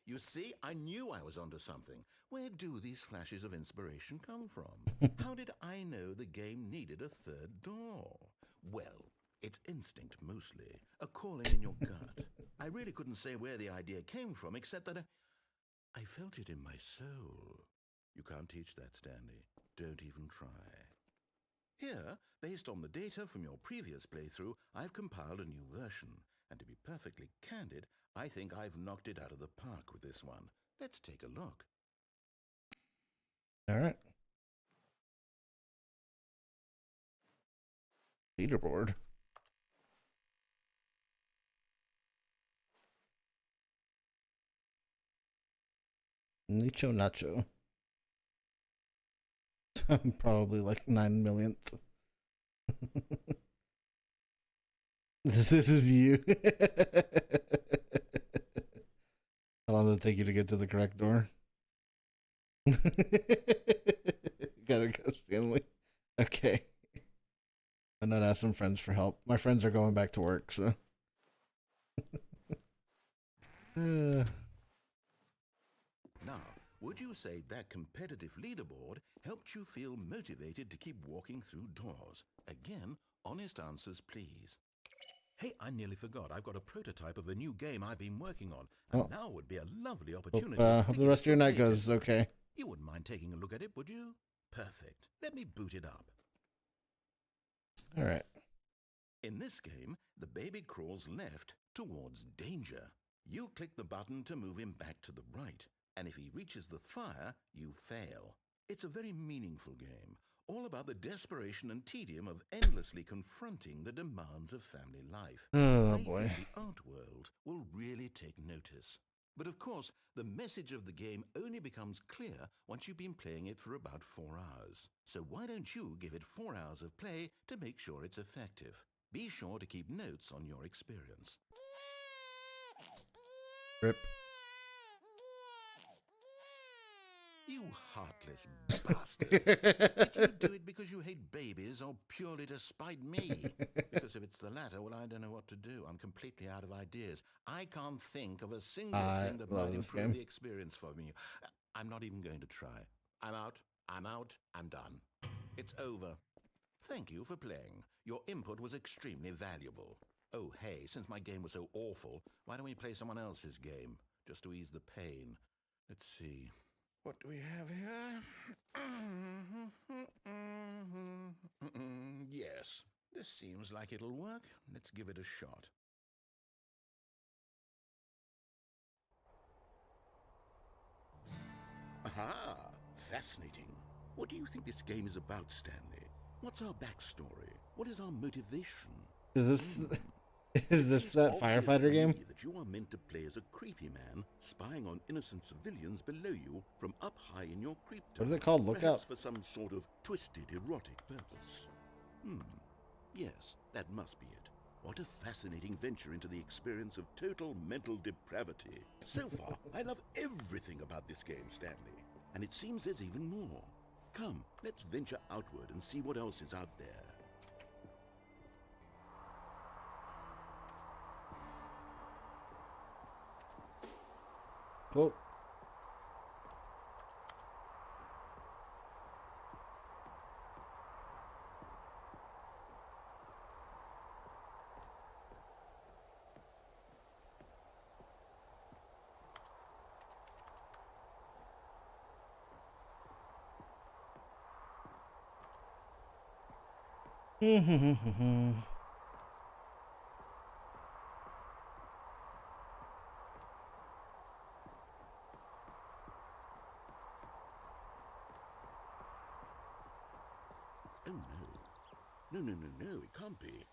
[SPEAKER 7] You see, I knew I was onto something. Where do these flashes of inspiration come from? How did I know the game needed a third door? Well, it's instinct mostly, a calling in your gut. I really couldn't say where the idea came from, except that I felt it in my soul. You can't teach that, Stanley. Don't even try. Here, based on the data from your previous playthrough, I've compiled a new version. And to be perfectly candid, I think I've knocked it out of the park with this one. Let's take a look.
[SPEAKER 4] All right. Leaderboard. Nicho Nacho. I'm probably like 9 millionth. This is you. How long did it take you to get to the correct door? Gotta go, Stanley. Okay. I'm not asking friends for help. My friends are going back to work, so.
[SPEAKER 7] Now, would you say that competitive leaderboard helped you feel motivated to keep walking through doors? Again, honest answers, please. Hey, I nearly forgot. I've got a prototype of a new game I've been working on. And
[SPEAKER 4] Oh.
[SPEAKER 7] now would be a lovely
[SPEAKER 4] Hope,
[SPEAKER 7] opportunity.
[SPEAKER 4] hope
[SPEAKER 7] to
[SPEAKER 4] the
[SPEAKER 7] get
[SPEAKER 4] rest
[SPEAKER 7] it
[SPEAKER 4] of your night
[SPEAKER 7] created.
[SPEAKER 4] goes okay.
[SPEAKER 7] You wouldn't mind taking a look at it, would you? Perfect. Let me boot it up.
[SPEAKER 4] All right.
[SPEAKER 7] In this game, the baby crawls left towards danger. You click the button to move him back to the right, and if he reaches the fire, you fail. It's a very meaningful game, all about the desperation and tedium of endlessly confronting the demands of family life.
[SPEAKER 4] Oh
[SPEAKER 7] I
[SPEAKER 4] boy.
[SPEAKER 7] think the art world will really take notice. But of course, the message of the game only becomes clear once you've been playing it for about 4 hours. So why don't you give it 4 hours of play to make sure it's effective? Be sure to keep notes on your experience.
[SPEAKER 4] Rip.
[SPEAKER 7] You heartless bastard. Did you do it because you hate babies or purely to spite me? Because if it's the latter, well, I don't know what to do. I'm completely out of ideas. I can't think of a single thing that
[SPEAKER 4] love
[SPEAKER 7] might
[SPEAKER 4] this
[SPEAKER 7] improve
[SPEAKER 4] game.
[SPEAKER 7] the experience for me. I'm not even going to try. I'm out. I'm done. It's over. Thank you for playing. Your input was extremely valuable. Oh, hey, since my game was so awful, why don't we play someone else's game? Just to ease the pain. Let's see. What do we have here? Yes, this seems like it'll work. Let's give it a shot. Aha! Fascinating. What do you think this game is about, Stanley? What's our backstory? What is our motivation?
[SPEAKER 4] Is this is
[SPEAKER 7] It
[SPEAKER 4] this
[SPEAKER 7] seems
[SPEAKER 4] that
[SPEAKER 7] obvious
[SPEAKER 4] firefighter
[SPEAKER 7] to
[SPEAKER 4] game?
[SPEAKER 7] me that you are meant to play as a creepy man, spying on innocent civilians below you from up high in your creep
[SPEAKER 4] What is
[SPEAKER 7] tower.
[SPEAKER 4] it called? Lookout.
[SPEAKER 7] Perhaps for some sort of twisted erotic purpose. Yes, that must be it. What a fascinating venture into the experience of total mental depravity. So far, I love everything about this game, Stanley. And it seems there's even more. Come, let's venture outward and see what else is out there.
[SPEAKER 4] Cool.
[SPEAKER 7] Oh no. No, it can't be.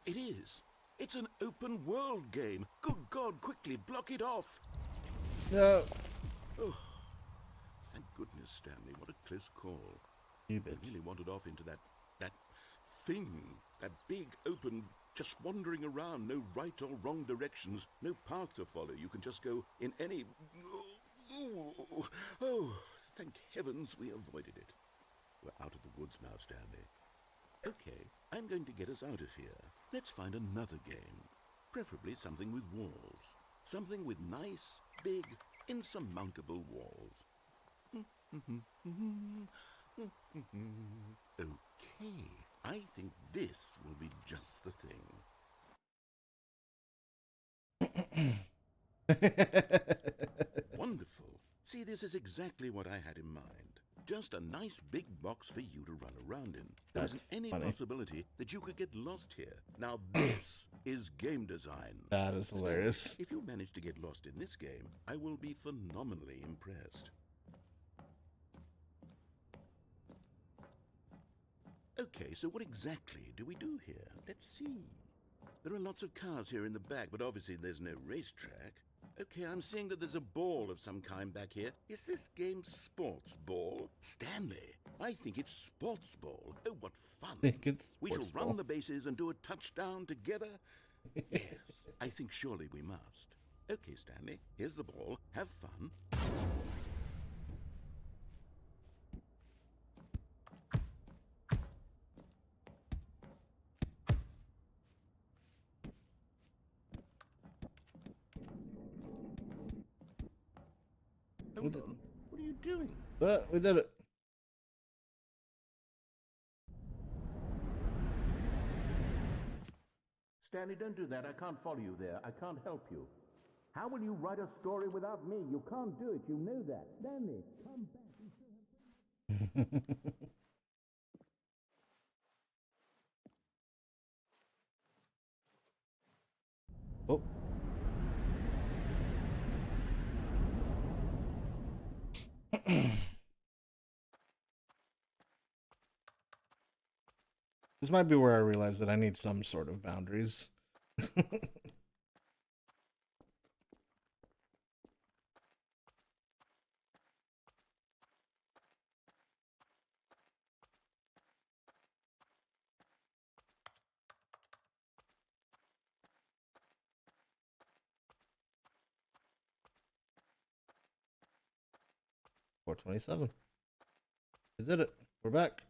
[SPEAKER 7] It is. It's an open world game. Good God, quickly block it off.
[SPEAKER 4] No.
[SPEAKER 7] Oh, thank goodness, Stanley. What a close call.
[SPEAKER 4] You
[SPEAKER 7] I
[SPEAKER 4] bitch.
[SPEAKER 7] nearly wandered off into that thing. That big, open, just wandering around. No right or wrong directions. No path to follow. You can just go in any... Oh, thank heavens we avoided it. We're out of the woods now, Stanley. Okay, I'm going to get us out of here. Let's find another game. Preferably something with walls. Something with nice, big, insurmountable walls. Okay, I think this will be just the thing. Wonderful. See, this is exactly what I had in mind. Just a nice big box for you to run around in. There
[SPEAKER 4] That's
[SPEAKER 7] isn't any
[SPEAKER 4] funny.
[SPEAKER 7] possibility that you could get lost here. Now this is game design.
[SPEAKER 4] That is
[SPEAKER 7] Stanley,
[SPEAKER 4] hilarious.
[SPEAKER 7] if you manage to get lost in this game, I will be phenomenally impressed. Okay, so what exactly do we do here? Let's see. There are lots of cars here in the back, but obviously there's no racetrack. Okay, I'm seeing that there's a ball of some kind back here. Is this game sports ball? Stanley, I think it's sports ball. Oh, what fun.
[SPEAKER 4] I think it's
[SPEAKER 7] We shall
[SPEAKER 4] sports
[SPEAKER 7] run
[SPEAKER 4] ball.
[SPEAKER 7] the bases and do a touchdown together? Yes, I think surely we must. Okay, Stanley, here's the ball. Have fun. Hold on. What are you doing?
[SPEAKER 4] But we did it.
[SPEAKER 7] Stanley, don't do that. I can't follow you there. I can't help you. How will you write a story without me? You can't do it. You know that. Stanley, come back.
[SPEAKER 4] Oh. This might be where I realize that I need some sort of boundaries. 427. We did it. We're back.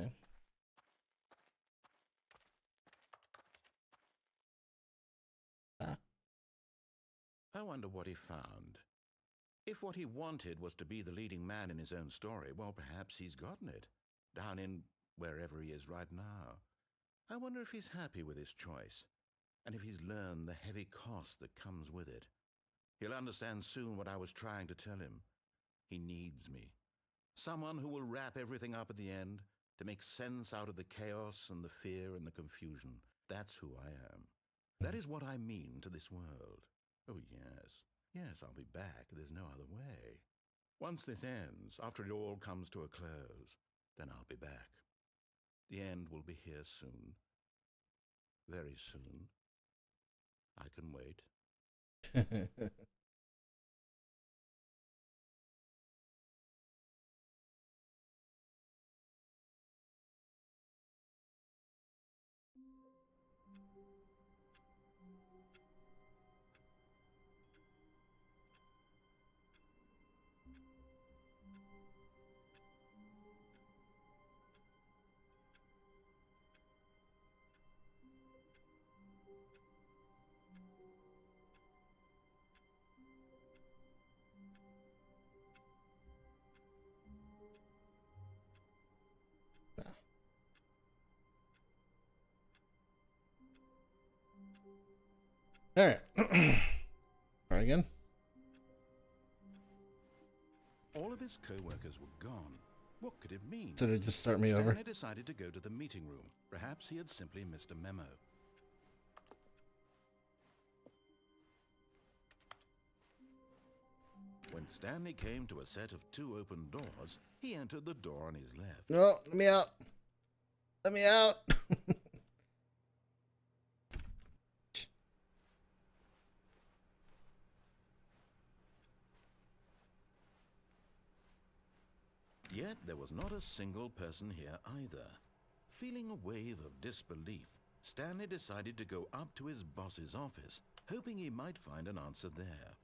[SPEAKER 4] Okay.
[SPEAKER 7] I wonder what he found. If what he wanted was to be the leading man in his own story, well, perhaps he's gotten it. Down in wherever he is right now. I wonder if he's happy with his choice, and if he's learned the heavy cost that comes with it. He'll understand soon what I was trying to tell him. He needs me. Someone who will wrap everything up at the end, to make sense out of the chaos and the fear and the confusion. That's who I am. That is what I mean to this world. Oh, yes. Yes, I'll be back. There's no other way. Once this ends, after it all comes to a close, then I'll be back. The end will be here soon. Very soon. I can wait.
[SPEAKER 4] All right. Try again.
[SPEAKER 7] All of his co-workers were gone. What could it mean?
[SPEAKER 4] So they just start me over.
[SPEAKER 7] Stanley decided to go to the meeting room. Perhaps he had simply missed a memo. When Stanley came to a set of 2 open doors, he entered the door on his left.
[SPEAKER 4] No, let me out. Let me out.
[SPEAKER 7] Yet there was not a single person here either. Feeling a wave of disbelief, Stanley decided to go up to his boss's office, hoping he might find an answer there.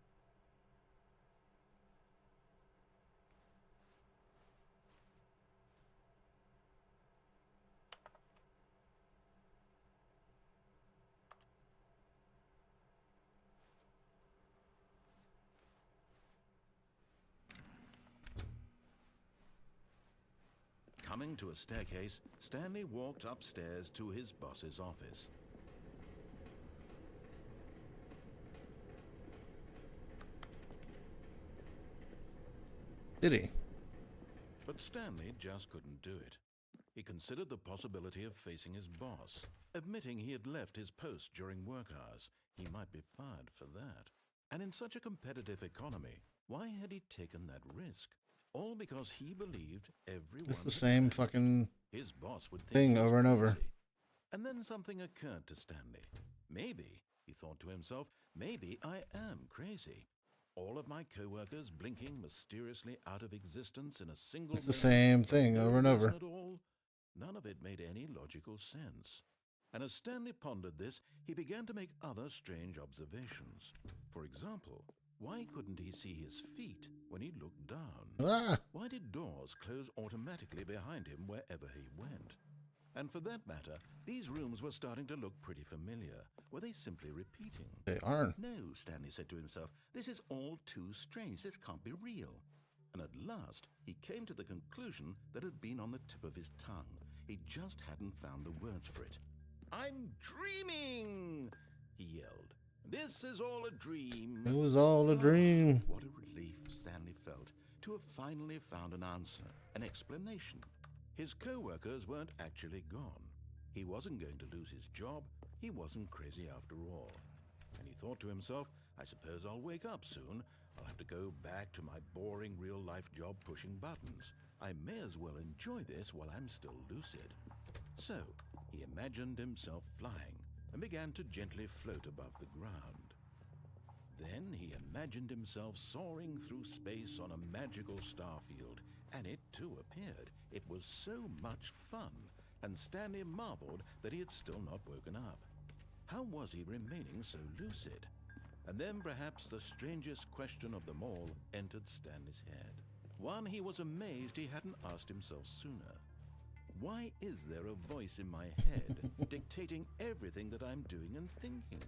[SPEAKER 7] Coming to a staircase, Stanley walked upstairs to his boss's office.
[SPEAKER 4] Did he?
[SPEAKER 7] But Stanley just couldn't do it. He considered the possibility of facing his boss, admitting he had left his post during work hours. He might be fired for that. And in such a competitive economy, why had he taken that risk? All because he believed everyone...
[SPEAKER 4] It's the same fucking
[SPEAKER 7] his boss would think
[SPEAKER 4] thing
[SPEAKER 7] he was
[SPEAKER 4] over and over.
[SPEAKER 7] crazy. And then something occurred to Stanley. Maybe, he thought to himself, maybe I am crazy. All of my co-workers blinking mysteriously out of existence in a single
[SPEAKER 4] It's the
[SPEAKER 7] moment.
[SPEAKER 4] same thing
[SPEAKER 7] No
[SPEAKER 4] over and over.
[SPEAKER 7] reason at all. None of it made any logical sense. And as Stanley pondered this, he began to make other strange observations. For example, why couldn't he see his feet when he looked down?
[SPEAKER 4] Ah,
[SPEAKER 7] Why did doors close automatically behind him wherever he went? And for that matter, these rooms were starting to look pretty familiar. Were they simply repeating?
[SPEAKER 4] they aren't.
[SPEAKER 7] No, Stanley said to himself, this is all too strange. This can't be real. And at last, he came to the conclusion that had been on the tip of his tongue. He just hadn't found the words for it. I'm dreaming, he yelled. This is all a dream.
[SPEAKER 4] It was all a dream.
[SPEAKER 7] What a relief Stanley felt to have finally found an answer, an explanation. His co-workers weren't actually gone. He wasn't going to lose his job. He wasn't crazy after all. And he thought to himself, I suppose I'll wake up soon. I'll have to go back to my boring real-life job pushing buttons. I may as well enjoy this while I'm still lucid. So, he imagined himself flying and began to gently float above the ground. Then he imagined himself soaring through space on a magical starfield, and it too appeared. It was so much fun, and Stanley marveled that he had still not woken up. How was he remaining so lucid? And then perhaps the strangest question of them all entered Stanley's head. One he was amazed he hadn't asked himself sooner. Why is there a voice in my head dictating everything that I'm doing and thinking?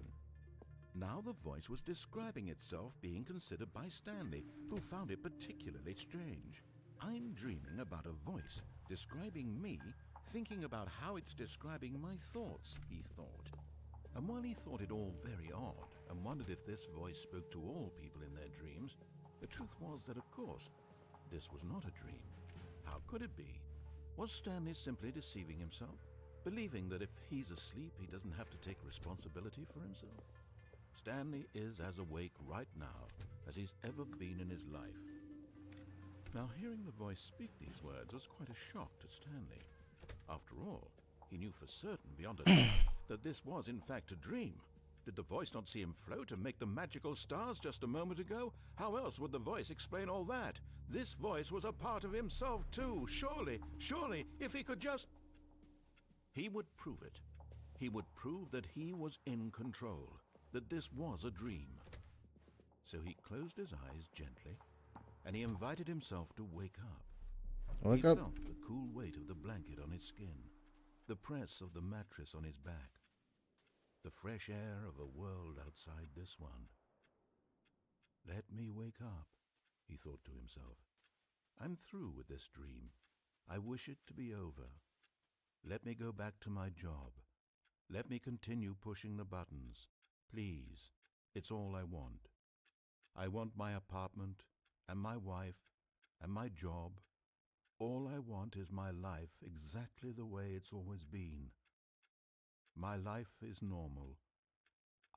[SPEAKER 7] Now the voice was describing itself being considered by Stanley, who found it particularly strange. I'm dreaming about a voice describing me, thinking about how it's describing my thoughts, he thought. And while he thought it all very odd and wondered if this voice spoke to all people in their dreams, the truth was that, of course, this was not a dream. How could it be? Was Stanley simply deceiving himself, believing that if he's asleep, he doesn't have to take responsibility for himself? Stanley is as awake right now as he's ever been in his life. Now, hearing the voice speak these words was quite a shock to Stanley. After all, he knew for certain, beyond a doubt, that this was in fact a dream. Did the voice not see him float and make the magical stars just a moment ago? How else would the voice explain all that? This voice was a part of himself too. Surely, if he could just... He would prove it. He would prove that he was in control, that this was a dream. So he closed his eyes gently, and he invited himself to wake up.
[SPEAKER 4] Wake
[SPEAKER 7] He
[SPEAKER 4] up.
[SPEAKER 7] felt the cool weight of the blanket on his skin, the press of the mattress on his back, the fresh air of a world outside this one. Let me wake up, he thought to himself. I'm through with this dream. I wish it to be over. Let me go back to my job. Let me continue pushing the buttons. Please, it's all I want. I want my apartment and my wife and my job. All I want is my life exactly the way it's always been. My life is normal.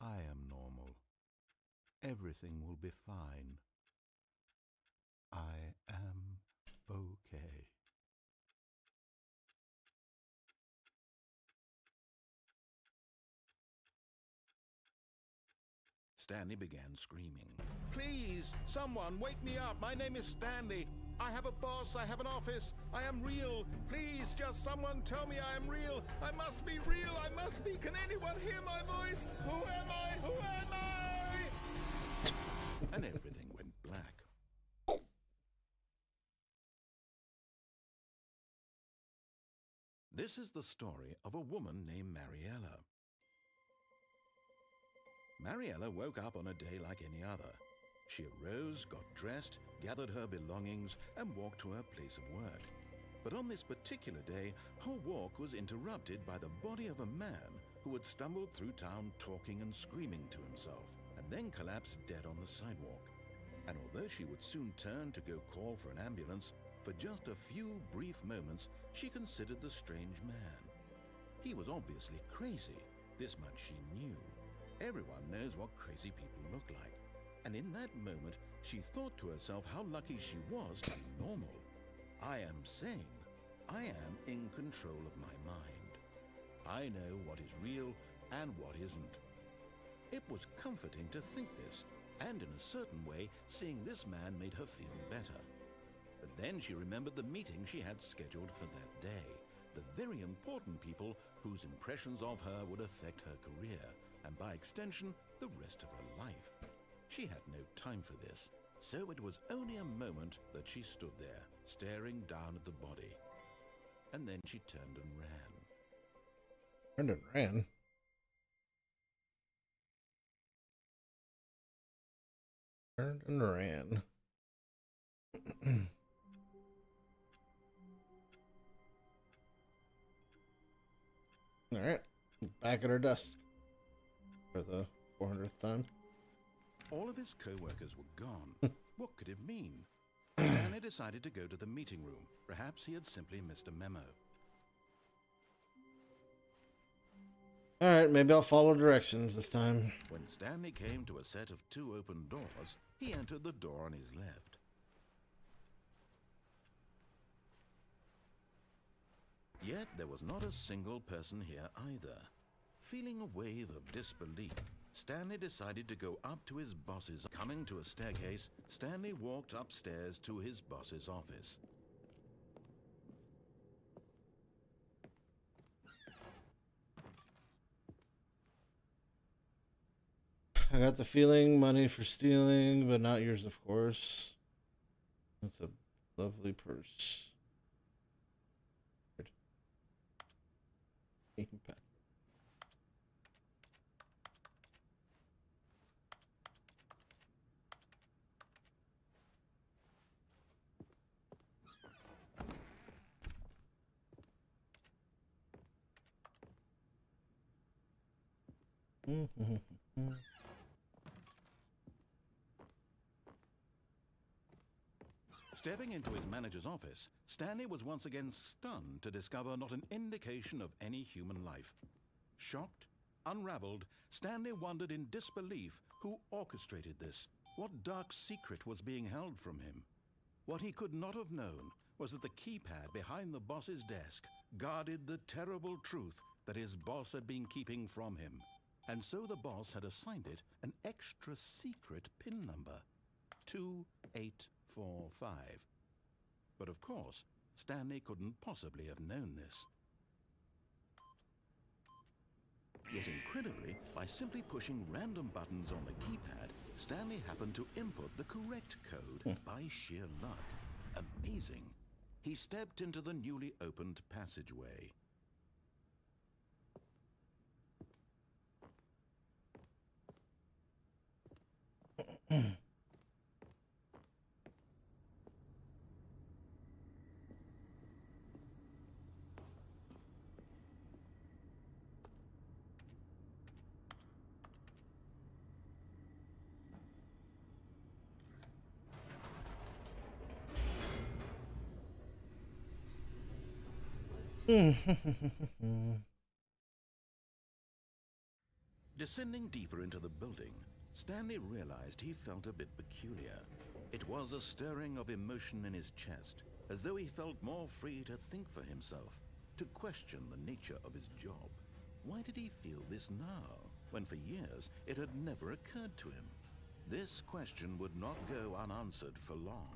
[SPEAKER 7] I am normal. Everything will be fine. I am okay. Stanley began screaming. Please, someone, wake me up. My name is Stanley. I have a boss. I have an office. I am real. Please, just someone tell me I am real. I must be real. I must be. Can anyone hear my voice? Who am I? Who am I? And everything went black. This is the story of a woman named Mariella. Mariella woke up on a day like any other. She arose, got dressed, gathered her belongings, and walked to her place of work. But on this particular day, her walk was interrupted by the body of a man who had stumbled through town talking and screaming to himself, and then collapsed dead on the sidewalk. And although she would soon turn to go call for an ambulance, for just a few brief moments, she considered the strange man. He was obviously crazy. This much she knew. Everyone knows what crazy people look like. And in that moment, she thought to herself how lucky she was to be normal. I am sane. I am in control of my mind. I know what is real and what isn't. It was comforting to think this, and in a certain way, seeing this man made her feel better. But then she remembered the meeting she had scheduled for that day, the very important people whose impressions of her would affect her career, and by extension, the rest of her life. She had no time for this, so it was only a moment that she stood there, staring down at the body. And then she turned and ran.
[SPEAKER 4] Turned and ran? Turned and ran. All right, back at her desk for the 400th time.
[SPEAKER 7] All of his co-workers were gone. What could it mean? Stanley decided to go to the meeting room. Perhaps he had simply missed a memo.
[SPEAKER 4] All right, maybe I'll follow directions this time.
[SPEAKER 7] When Stanley came to a set of 2 open doors, he entered the door on his left. Yet there was not a single person here either. Feeling a wave of disbelief, Stanley decided to go up to his boss's. Coming to a staircase, Stanley walked upstairs to his boss's office.
[SPEAKER 4] I got the feeling money for stealing, but not yours, of course. That's a lovely purse.
[SPEAKER 7] Stepping into his manager's office, Stanley was once again stunned to discover not an indication of any human life. Shocked, unraveled, Stanley wondered in disbelief who orchestrated this. What dark secret was being held from him? What he could not have known was that the keypad behind the boss's desk guarded the terrible truth that his boss had been keeping from him. And so the boss had assigned it an extra secret PIN number, 2845. But of course, Stanley couldn't possibly have known this. Yet incredibly, by simply pushing random buttons on the keypad, Stanley happened to input the correct code by sheer luck. Amazing. He stepped into the newly opened passageway. Descending deeper into the building, Stanley realized he felt a bit peculiar. It was a stirring of emotion in his chest, as though he felt more free to think for himself, to question the nature of his job. Why did he feel this now, when for years it had never occurred to him? This question would not go unanswered for long.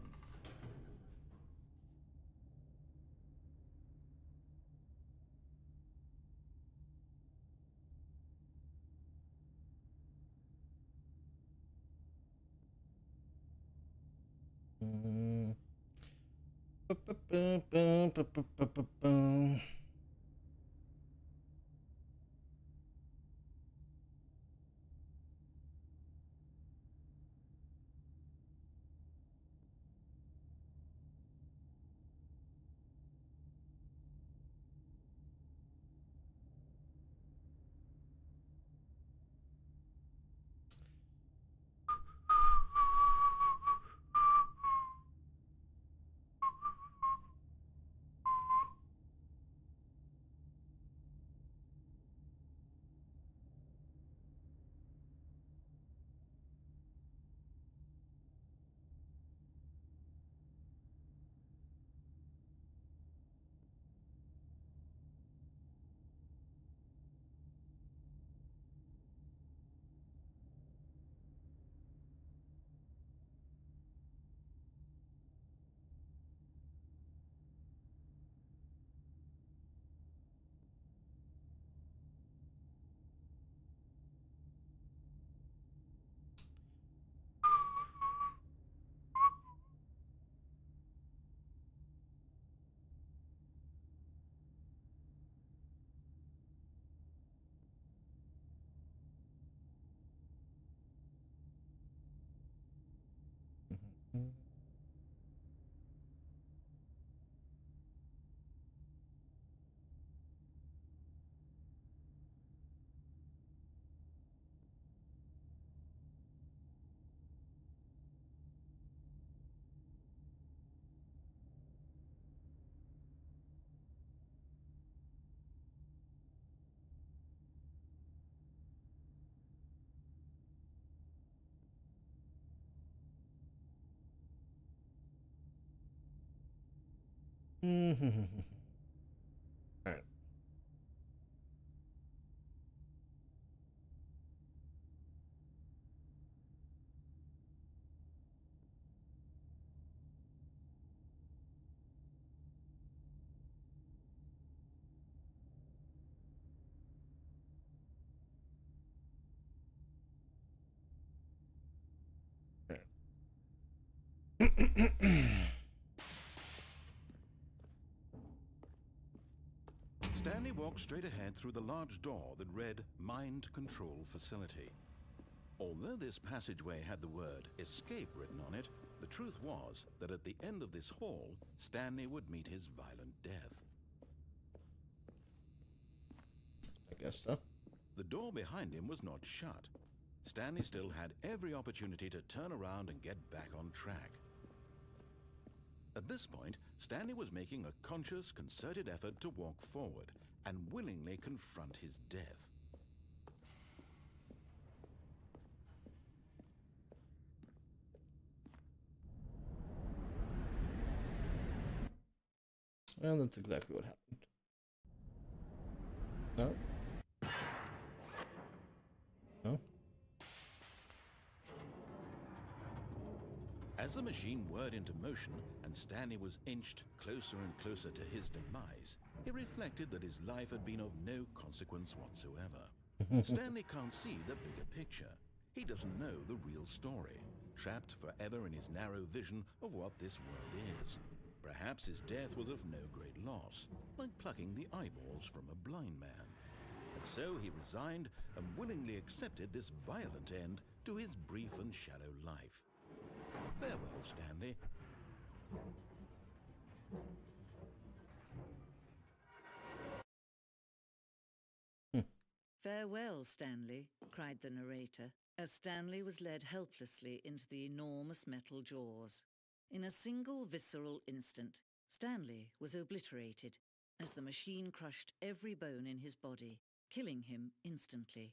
[SPEAKER 4] Alright.
[SPEAKER 7] Stanley walked straight ahead through the large door that read Mind Control Facility. Although this passageway had the word escape written on it, the truth was that at the end of this hall, Stanley would meet his violent death.
[SPEAKER 4] I guess so.
[SPEAKER 7] The door behind him was not shut. Stanley still had every opportunity to turn around and get back on track. At this point, Stanley was making a conscious, concerted effort to walk forward and willingly confront his death.
[SPEAKER 4] Well, that's exactly what happened. No? No?
[SPEAKER 7] As the machine whirred into motion and Stanley was inched closer and closer to his demise, he reflected that his life had been of no consequence whatsoever. Stanley can't see the bigger picture. He doesn't know the real story, trapped forever in his narrow vision of what this world is. Perhaps his death was of no great loss, like plucking the eyeballs from a blind man. And so he resigned and willingly accepted this violent end to his brief and shallow life. Farewell, Stanley.
[SPEAKER 8] Farewell, Stanley, cried the narrator, as Stanley was led helplessly into the enormous metal jaws. In a single visceral instant, Stanley was obliterated as the machine crushed every bone in his body, killing him instantly.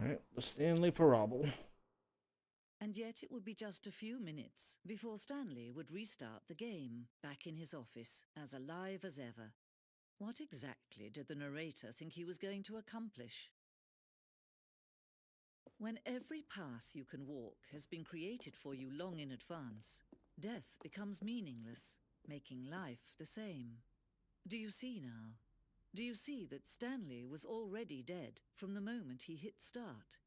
[SPEAKER 4] Alright, the Stanley Parable.
[SPEAKER 8] And yet it would be just a few minutes before Stanley would restart the game, back in his office, as alive as ever. What exactly did the narrator think he was going to accomplish? When every path you can walk has been created for you long in advance, death becomes meaningless, making life the same. Do you see now? Do you see that Stanley was already dead from the moment he hit start?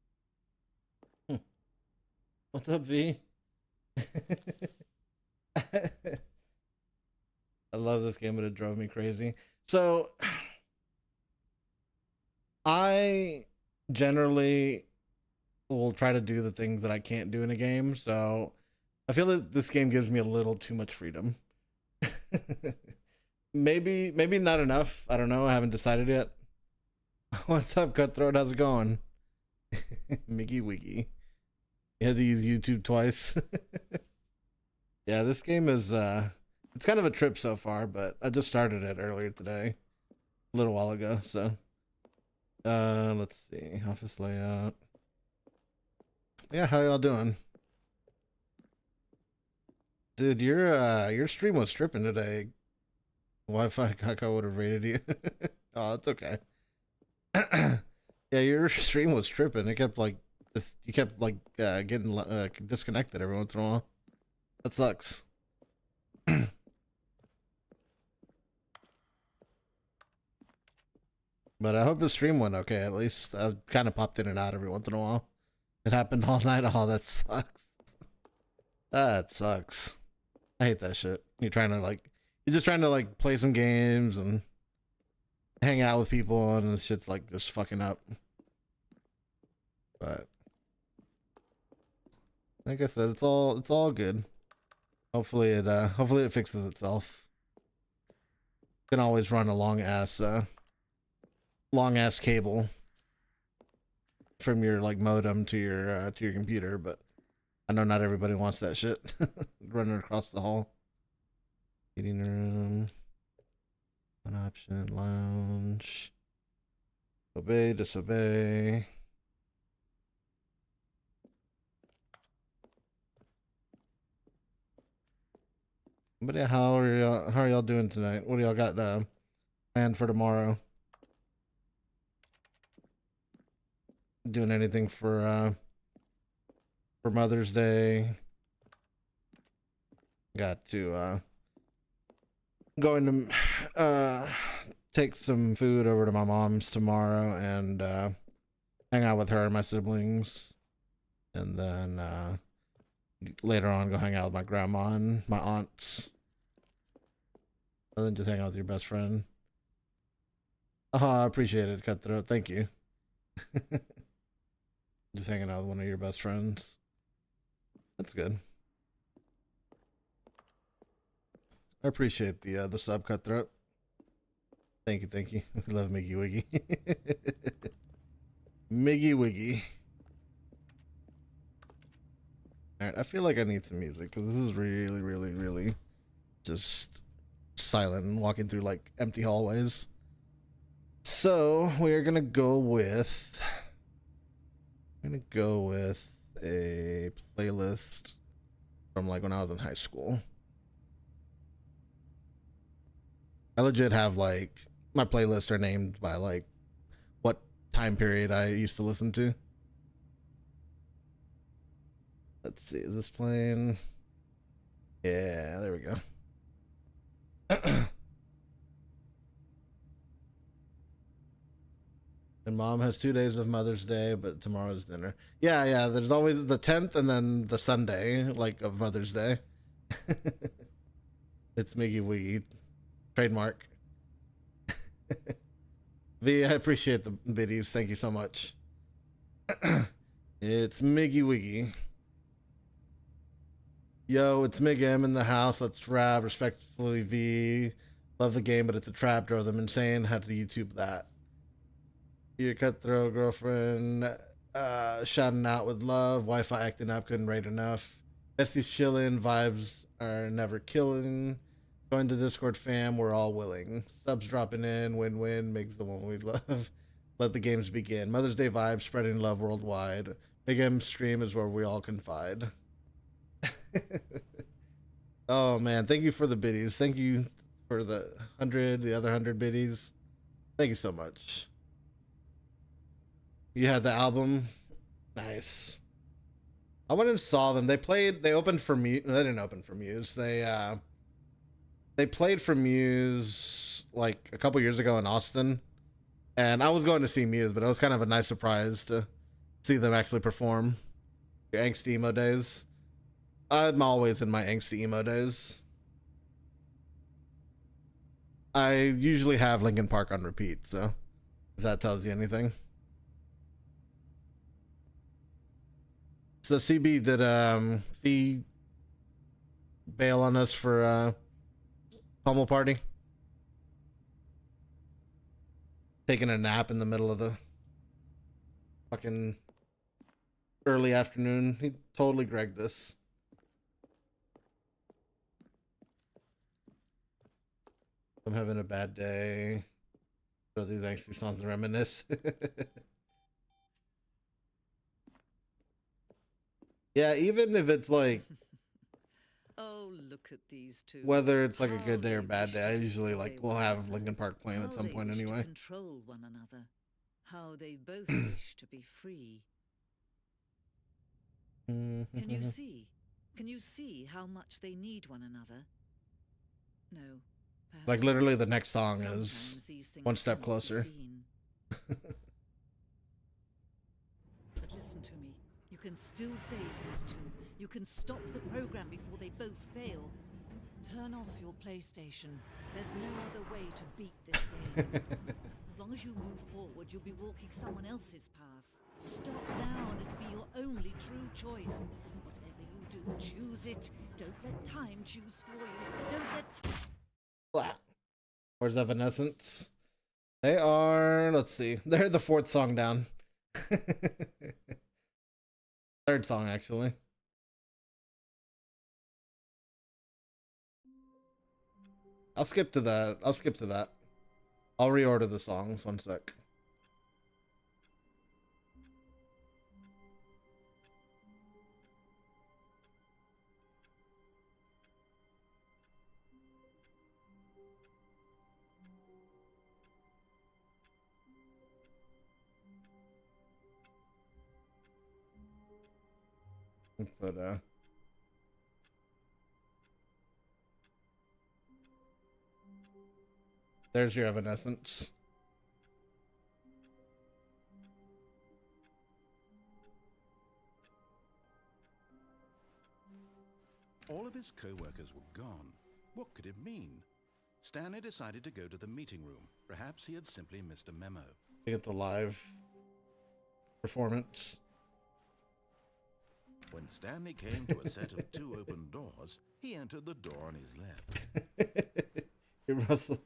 [SPEAKER 4] What's up, V? I love this game, but it drove me crazy. So, I generally will try to do the things that I can't do in a game, so I feel that this game gives me a little too much freedom. Maybe not enough. I don't know. I haven't decided yet. What's up, Cutthroat? How's it going? Mickey Wiggy. You had to use YouTube twice. Yeah, this game is it's kind of a trip so far, but I just started it earlier today. A little while ago, so let's see. Office layout. Yeah, how y'all doing? Dude, your stream was tripping today. Wi-Fi Kaka would have rated you. Oh, that's okay. Yeah, your stream was tripping. It kept like you kept like getting disconnected every once in a while. That sucks. But I hope the stream went okay. At least I kind of popped in and out every once in a while. It happened all night. Oh, that sucks. That sucks. I hate that shit. You're just trying to like play some games and hang out with people, and the shit's like just fucking up. But like I said, it's all good. Hopefully it fixes itself. Can always run a long ass cable from your like modem to your computer, but I know not everybody wants that shit running across the hall. Eating room, one option, lounge, obey, disobey. But yeah, how are y'all doing tonight? What do y'all got planned for tomorrow? Doing anything for Mother's Day? Got to going to take some food over to my mom's tomorrow and hang out with her and my siblings, and then later on go hang out with my grandma and my aunts, and then just hang out with your best friend. Oh, I appreciate it, Cutthroat. Thank you. Just hanging out with one of your best friends. That's good. I appreciate the sub, Cutthroat. Thank you, thank you. I love Miggy Wiggy. Miggy Wiggy. Alright, I feel like I need some music because this is really, really, really just silent and walking through like empty hallways. So we're gonna go with a playlist from like when I was in high school. I legit have like my playlists are named by like what time period I used to listen to. Let's see, is this playing? Yeah, there we go. And mom has 2 days of Mother's Day, but tomorrow's dinner. Yeah, there's always the 10th and then the Sunday, like, of Mother's Day. It's Miggy Wiggy. Trademark. V, I appreciate the biddies. Thank you so much. It's Miggy Wiggy. Yo, it's Mig M in the house. Let's rap. Respectfully, V. Love the game, but it's a trap. Drove them insane. Had to YouTube that. Your Cutthroat girlfriend shouting out with love. Wi-Fi acting up. Couldn't rate enough. Bestie's chilling. Vibes are never killing. Join the Discord fam. We're all willing. Subs dropping in. Win-win. Makes the one we love. Let the games begin. Mother's Day vibes. Spreading love worldwide. Big M stream is where we all confide. Oh man, thank you for the biddies. Thank you for the other 100 biddies. Thank you so much. You had the album. Nice. I went and saw them. They opened for Muse. They didn't open for Muse. They played for Muse like a couple years ago in Austin. And I was going to see Muse, but it was kind of a nice surprise to see them actually perform. Your angsty emo days. I'm always in my angsty emo days. I usually have Linkin Park on repeat, so if that tells you anything. So CB, did Fee bail on us for Pummel Party? Taking a nap in the middle of the fucking early afternoon. He totally Gregged this. I'm having a bad day. So these angsty songs and reminisce. Yeah, even if it's like
[SPEAKER 8] Oh, look at these two.
[SPEAKER 4] whether it's like a
[SPEAKER 8] How
[SPEAKER 4] good day or
[SPEAKER 8] they
[SPEAKER 4] bad
[SPEAKER 8] wish
[SPEAKER 4] day,
[SPEAKER 8] to
[SPEAKER 4] I usually
[SPEAKER 8] destroy
[SPEAKER 4] like will
[SPEAKER 8] one
[SPEAKER 4] have
[SPEAKER 8] another.
[SPEAKER 4] Linkin Park playing at
[SPEAKER 8] How
[SPEAKER 4] some
[SPEAKER 8] they
[SPEAKER 4] point
[SPEAKER 8] wish to
[SPEAKER 4] anyway.
[SPEAKER 8] control one another. How they both wish to be free. Can you see? Can you see how much they need one another? No.
[SPEAKER 4] Like
[SPEAKER 8] perhaps
[SPEAKER 4] literally
[SPEAKER 8] not.
[SPEAKER 4] the next song
[SPEAKER 8] Sometimes
[SPEAKER 4] is
[SPEAKER 8] these things
[SPEAKER 4] one step
[SPEAKER 8] cannot be
[SPEAKER 4] closer.
[SPEAKER 8] seen. But listen to me. You can still save these two. You can stop the program before they both fail. Turn off your PlayStation. There's no other way to beat this game. As long as you move forward, you'll be walking someone else's path. Stop now and it'll be your only true choice. Whatever you do, choose it. Don't let time choose for you. Don't let...
[SPEAKER 4] Blah. Where's Evanescence? They are, let's see, they're the 4th song down. 3rd song, actually. I'll skip to that. I'll reorder the songs. One sec. But there's your Evanescence.
[SPEAKER 7] All of his co-workers were gone. What could it mean? Stanley decided to go to the meeting room. Perhaps he had simply missed a memo.
[SPEAKER 4] To get the live performance.
[SPEAKER 7] When Stanley came to a set of 2 open doors, he entered the door on his left.
[SPEAKER 4] Russell.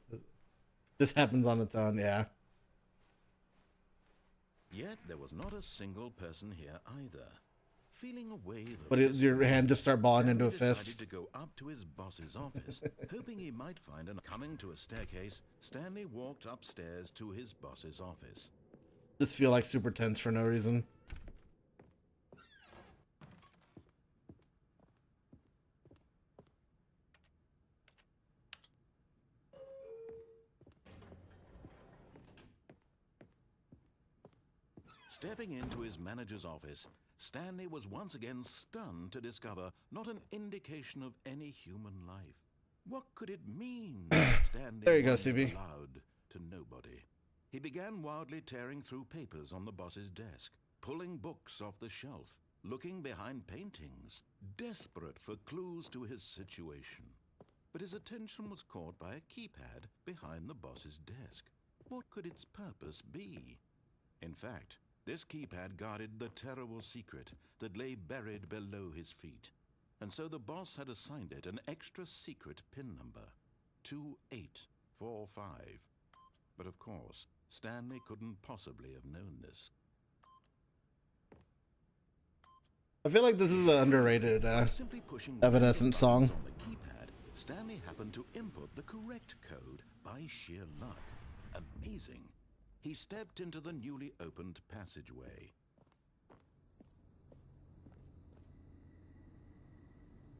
[SPEAKER 4] This happens on its own, yeah.
[SPEAKER 7] Yet there was not a single person here either. Feeling a wave of
[SPEAKER 4] But your hand just start balling into a
[SPEAKER 7] Stanley
[SPEAKER 4] fist.
[SPEAKER 7] decided to go up to his boss's office, hoping he might find an... Coming to a staircase, Stanley walked upstairs to his boss's office.
[SPEAKER 4] Just feel like super tense for no reason.
[SPEAKER 7] Stepping into his manager's office, Stanley was once again stunned to discover not an indication of any human life. What could it mean? Stanley
[SPEAKER 4] There you go,
[SPEAKER 7] wondered
[SPEAKER 4] CB.
[SPEAKER 7] aloud to nobody. He began wildly tearing through papers on the boss's desk, pulling books off the shelf, looking behind paintings, desperate for clues to his situation. But his attention was caught by a keypad behind the boss's desk. What could its purpose be? In fact, this keypad guarded the terrible secret that lay buried below his feet. And so the boss had assigned it an extra secret PIN number, 2845. But of course, Stanley couldn't possibly have known this.
[SPEAKER 4] I feel like this is an underrated
[SPEAKER 7] By simply pushing
[SPEAKER 4] Evanescence song.
[SPEAKER 7] on the keypad, Stanley happened to input the correct code by sheer luck. Amazing. He stepped into the newly opened passageway.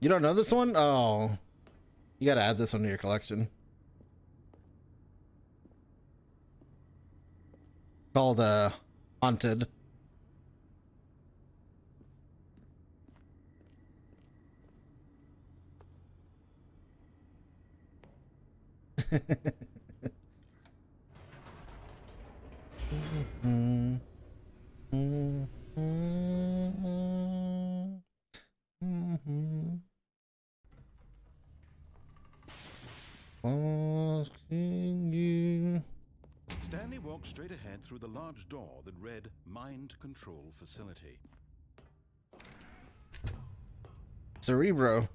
[SPEAKER 4] You don't know this one? Oh. You gotta add this one to your collection. Called, Haunted. Asking you.
[SPEAKER 7] Stanley walked straight ahead through the large door that read Mind Control Facility.
[SPEAKER 4] Cerebro.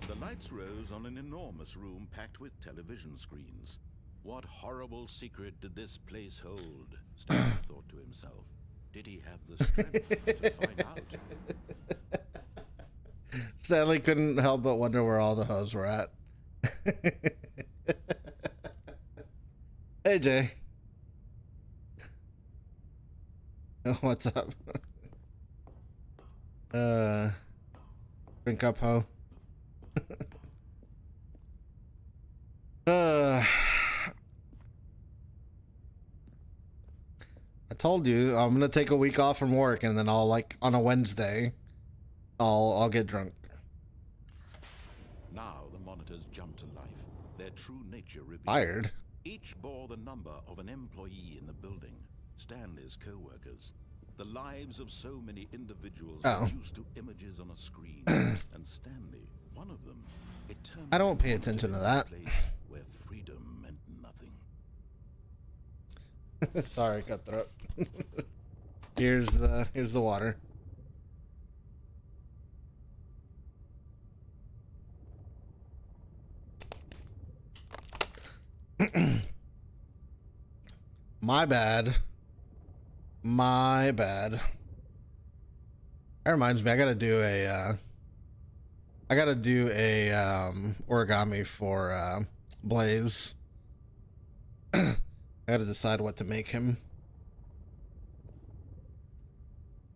[SPEAKER 7] The lights rose on an enormous room packed with television screens. What horrible secret did this place hold? Stanley thought to himself. Did he have the strength to find out?
[SPEAKER 4] Stanley couldn't help but wonder where all the hoes were at. Hey, Jay. What's up? Drink up, ho. I told you I'm gonna take a week off from work, and then I'll, like, on a Wednesday, I'll get drunk.
[SPEAKER 7] Now the monitors jumped to life, their true nature revealed.
[SPEAKER 4] Fired.
[SPEAKER 7] Each bore the number of an employee in the building. Stanley's co-workers. The lives of so many individuals
[SPEAKER 4] Oh.
[SPEAKER 7] reduced to images on a screen. And Stanley, one of them, eternally
[SPEAKER 4] I don't pay
[SPEAKER 7] wanted
[SPEAKER 4] attention to
[SPEAKER 7] this
[SPEAKER 4] that.
[SPEAKER 7] place where freedom meant nothing.
[SPEAKER 4] Sorry, cutthroat. Here's the water. My bad. My bad. That reminds me, I gotta do a origami for Blaze. I gotta decide what to make him.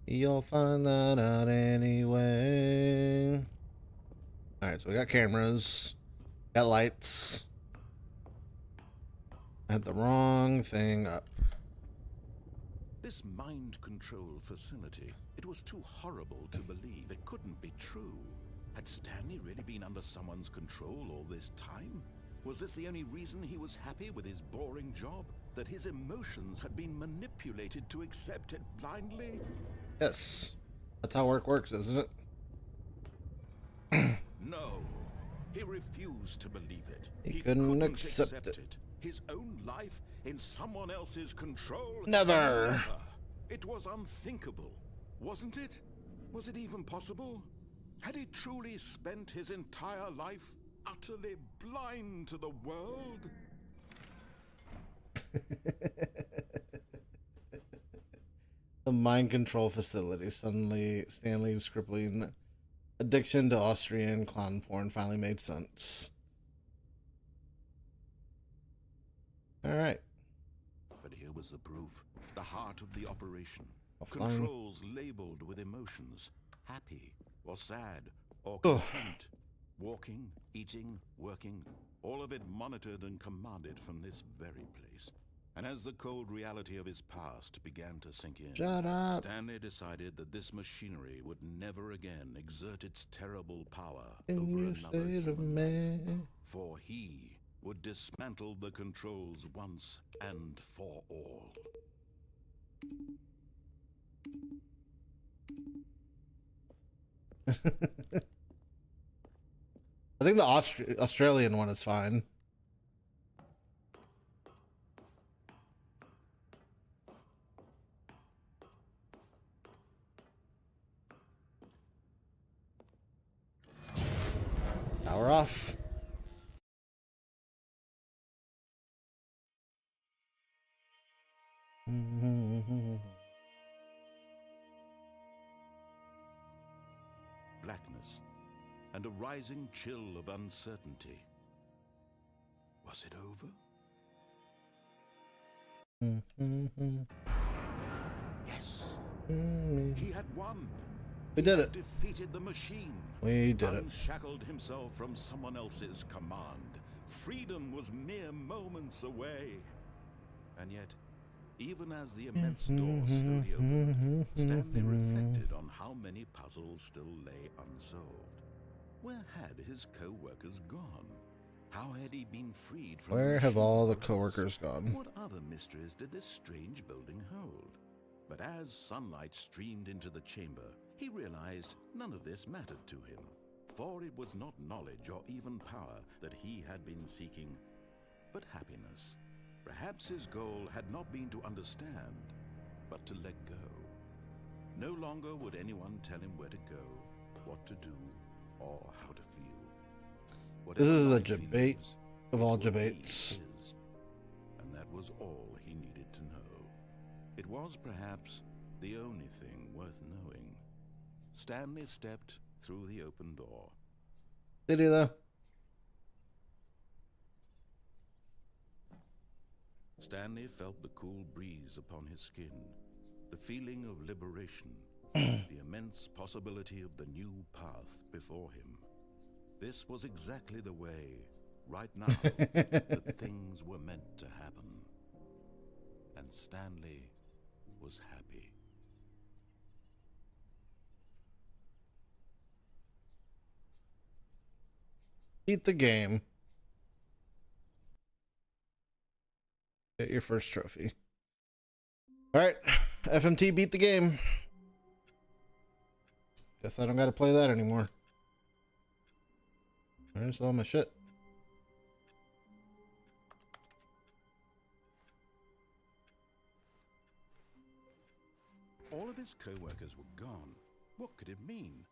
[SPEAKER 4] You'll find that out anyway. Alright, so we got cameras. Got lights. I had the wrong thing up.
[SPEAKER 7] This mind control facility, it was too horrible to believe. It couldn't be true. Had Stanley really been under someone's control all this time? Was this the only reason he was happy with his boring job? That his emotions had been manipulated to accept it blindly?
[SPEAKER 4] Yes. That's how work works, isn't it?
[SPEAKER 7] No. He refused to believe it.
[SPEAKER 4] He couldn't accept it.
[SPEAKER 7] His own life in someone else's control?
[SPEAKER 4] Never.
[SPEAKER 7] It was unthinkable, wasn't it? Was it even possible? Had he truly spent his entire life utterly blind to the world?
[SPEAKER 4] The mind control facility. Suddenly, Stanley's crippling addiction to Austrian clown porn finally made sense. All right.
[SPEAKER 7] But here was the proof. The heart of the operation.
[SPEAKER 4] Offline.
[SPEAKER 7] Controls labeled with emotions. Happy or sad or
[SPEAKER 4] Ugh.
[SPEAKER 7] content. Walking, eating, working. All of it monitored and commanded from this very place. And as the cold reality of his past began to sink in,
[SPEAKER 4] Shut up.
[SPEAKER 7] Stanley decided that this machinery would never again exert its terrible power
[SPEAKER 4] Can
[SPEAKER 7] over
[SPEAKER 4] you
[SPEAKER 7] another
[SPEAKER 4] say to
[SPEAKER 7] human
[SPEAKER 4] me?
[SPEAKER 7] life. For he would dismantle the controls once and for all.
[SPEAKER 4] I think the Australian one is fine. Power off.
[SPEAKER 7] Blackness and a rising chill of uncertainty. Was it over? Yes. He had won.
[SPEAKER 4] We did it.
[SPEAKER 7] Defeated the machine.
[SPEAKER 4] We did it.
[SPEAKER 7] Unshackled himself from someone else's command. Freedom was mere moments away. And yet, even as the immense door slowly opened, Stanley reflected on how many puzzles still lay unsolved. Where had his co-workers gone? How had he been freed from
[SPEAKER 4] Where have all the
[SPEAKER 7] machine's
[SPEAKER 4] co-workers
[SPEAKER 7] grasp?
[SPEAKER 4] gone?
[SPEAKER 7] What other mysteries did this strange building hold? But as sunlight streamed into the chamber, he realized none of this mattered to him. For it was not knowledge or even power that he had been seeking, but happiness. Perhaps his goal had not been to understand, but to let go. No longer would anyone tell him where to go, what to do, or how to feel.
[SPEAKER 4] This is a
[SPEAKER 7] life he
[SPEAKER 4] debate
[SPEAKER 7] lives,
[SPEAKER 4] of
[SPEAKER 7] it
[SPEAKER 4] all
[SPEAKER 7] will be
[SPEAKER 4] debates.
[SPEAKER 7] his. And that was all he needed to know. It was perhaps the only thing worth knowing. Stanley stepped through the open door.
[SPEAKER 4] Did he though?
[SPEAKER 7] Stanley felt the cool breeze upon his skin, the feeling of liberation, the immense possibility of the new path before him. This was exactly the way, right now, that things were meant to happen. And Stanley was happy.
[SPEAKER 4] Beat the game. Get your first trophy. All right, FMT beat the game. Guess I don't got to play that anymore. There's all my shit.
[SPEAKER 7] All of his co-workers were gone. What could it mean?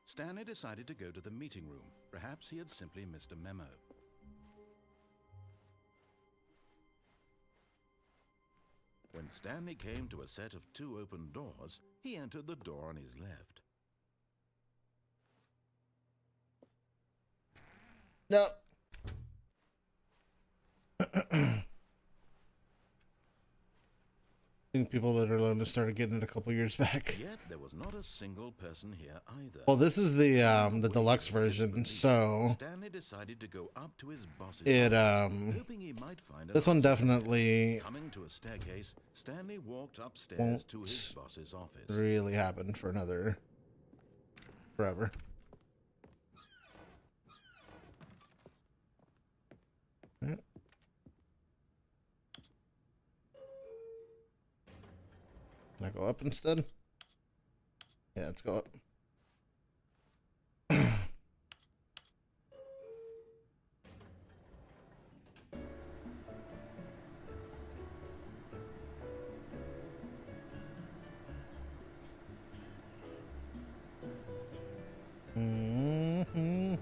[SPEAKER 7] Stanley decided to go to the meeting room. Perhaps he had simply missed a memo. When Stanley came to a set of 2 open doors, he entered the door on his left.
[SPEAKER 4] No. I think people that are alone started getting it a couple years back.
[SPEAKER 7] Yet there was not a single person here either.
[SPEAKER 4] Well, this is the deluxe version, so
[SPEAKER 7] Stanley decided to go up to his boss's
[SPEAKER 4] it
[SPEAKER 7] office, hoping he might find an
[SPEAKER 4] this one
[SPEAKER 7] answer.
[SPEAKER 4] definitely
[SPEAKER 7] Coming to a staircase, Stanley walked upstairs
[SPEAKER 4] won't
[SPEAKER 7] to his boss's office.
[SPEAKER 4] really happen for another forever. Alright. Can I go up instead? Yeah, let's go up. Mm-hmm.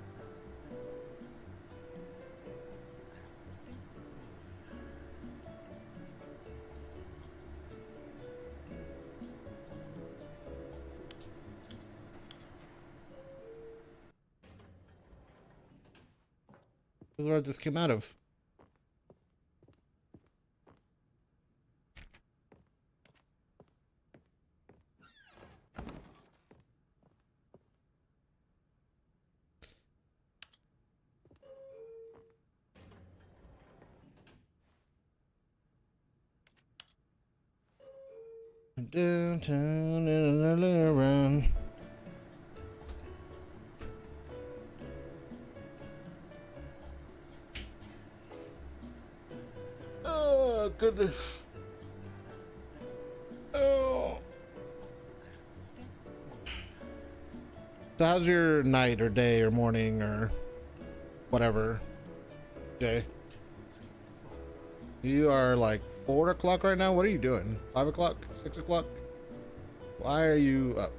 [SPEAKER 4] This is where I just came out of. Downtown and early around. Oh goodness. Oh. So how's your night or day or morning or whatever day? You are like 4 o'clock right now? What are you doing? 5 o'clock? 6 o'clock? Why are you up?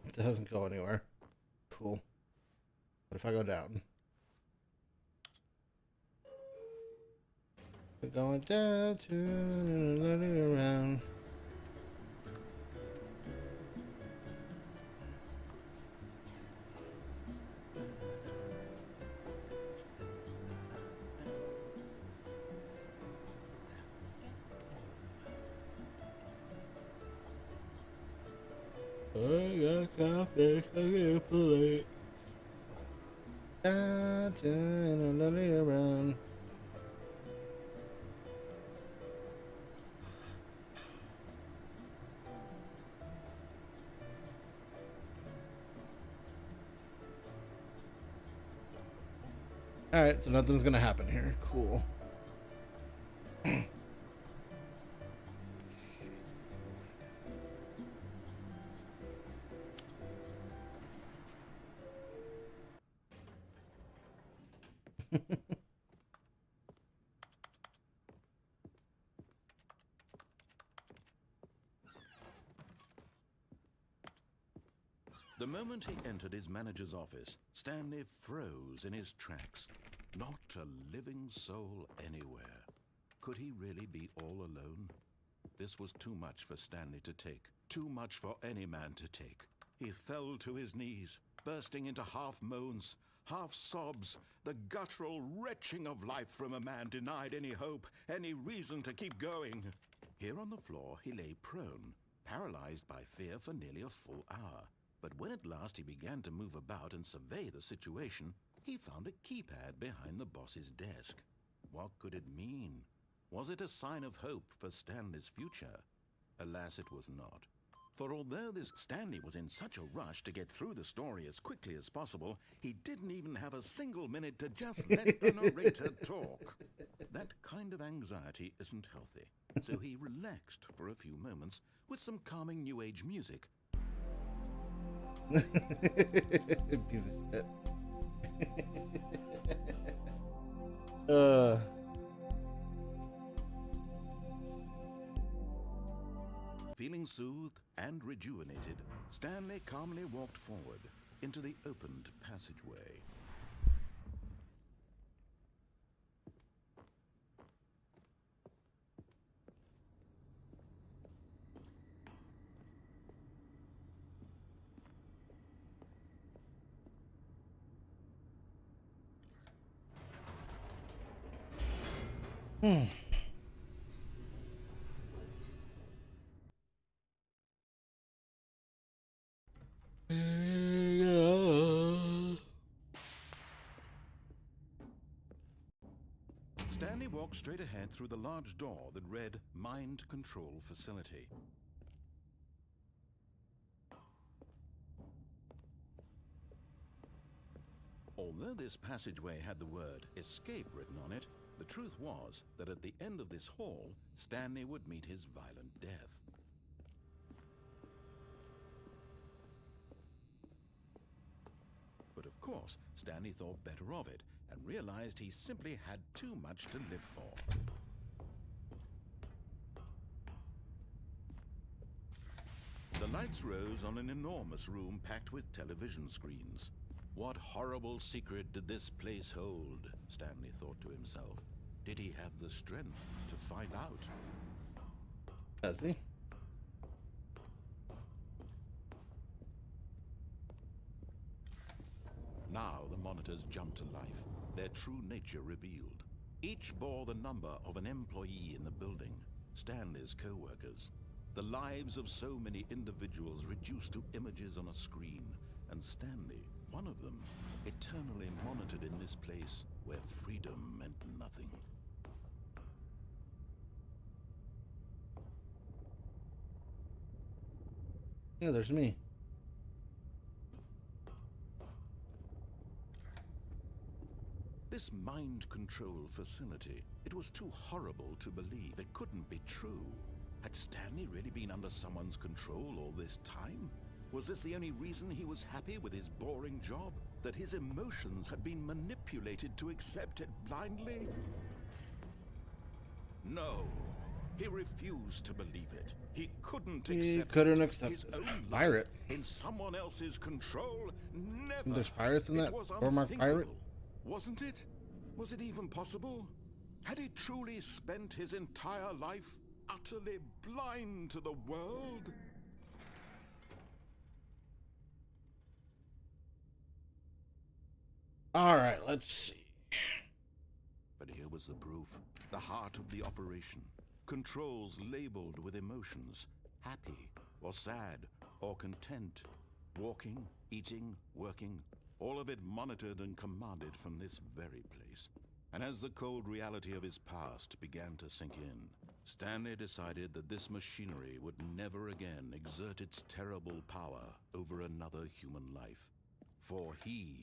[SPEAKER 4] It doesn't go anywhere. Cool. What if I go down? We're going down to running around. I got coffee, I get polite. Down to running around. Alright, so nothing's gonna happen here. Cool.
[SPEAKER 7] The moment he entered his manager's office, Stanley froze in his tracks. Not a living soul anywhere. Could he really be all alone? This was too much for Stanley to take. Too much for any man to take. He fell to his knees, bursting into half moans, half sobs, the guttural retching of life from a man denied any hope, any reason to keep going. Here on the floor, he lay prone, paralyzed by fear for nearly a full hour. But when at last he began to move about and survey the situation, he found a keypad behind the boss's desk. What could it mean? Was it a sign of hope for Stanley's future? Alas, it was not. For although this Stanley was in such a rush to get through the story as quickly as possible, he didn't even have a single minute to just let the narrator talk. That kind of anxiety isn't healthy, so he relaxed for a few moments with some calming New Age music.
[SPEAKER 4] Piece of shit.
[SPEAKER 7] Feeling soothed and rejuvenated, Stanley calmly walked forward into the opened passageway. Stanley walked straight ahead through the large door that read Mind Control Facility. Although this passageway had the word escape written on it, the truth was that at the end of this hall, Stanley would meet his violent death. But of course, Stanley thought better of it and realized he simply had too much to live for. The lights rose on an enormous room packed with television screens. What horrible secret did this place hold? Stanley thought to himself. Did he have the strength to find out?
[SPEAKER 4] Does he?
[SPEAKER 7] Now the monitors jumped to life, their true nature revealed. Each bore the number of an employee in the building, Stanley's co-workers. The lives of so many individuals reduced to images on a screen, and Stanley, one of them, eternally monitored in this place where freedom meant nothing.
[SPEAKER 4] Yeah, there's me.
[SPEAKER 7] This mind control facility, it was too horrible to believe. It couldn't be true. Had Stanley really been under someone's control all this time? Was this the only reason he was happy with his boring job? That his emotions had been manipulated to accept it blindly? No. He refused to believe it. He couldn't accept his own
[SPEAKER 4] pirate
[SPEAKER 7] life in someone else's control. Never.
[SPEAKER 4] There's pirates in that.
[SPEAKER 7] It was
[SPEAKER 4] Cormac pirate.
[SPEAKER 7] unthinkable. Wasn't it? Was it even possible? Had he truly spent his entire life utterly blind to the world?
[SPEAKER 4] All right, let's see.
[SPEAKER 7] But here was the proof. The heart of the operation. Controls labeled with emotions. Happy, or sad, or content. Walking, eating, working. All of it monitored and commanded from this very place. And as the cold reality of his past began to sink in, Stanley decided that this machinery would never again exert its terrible power over another human life. For he...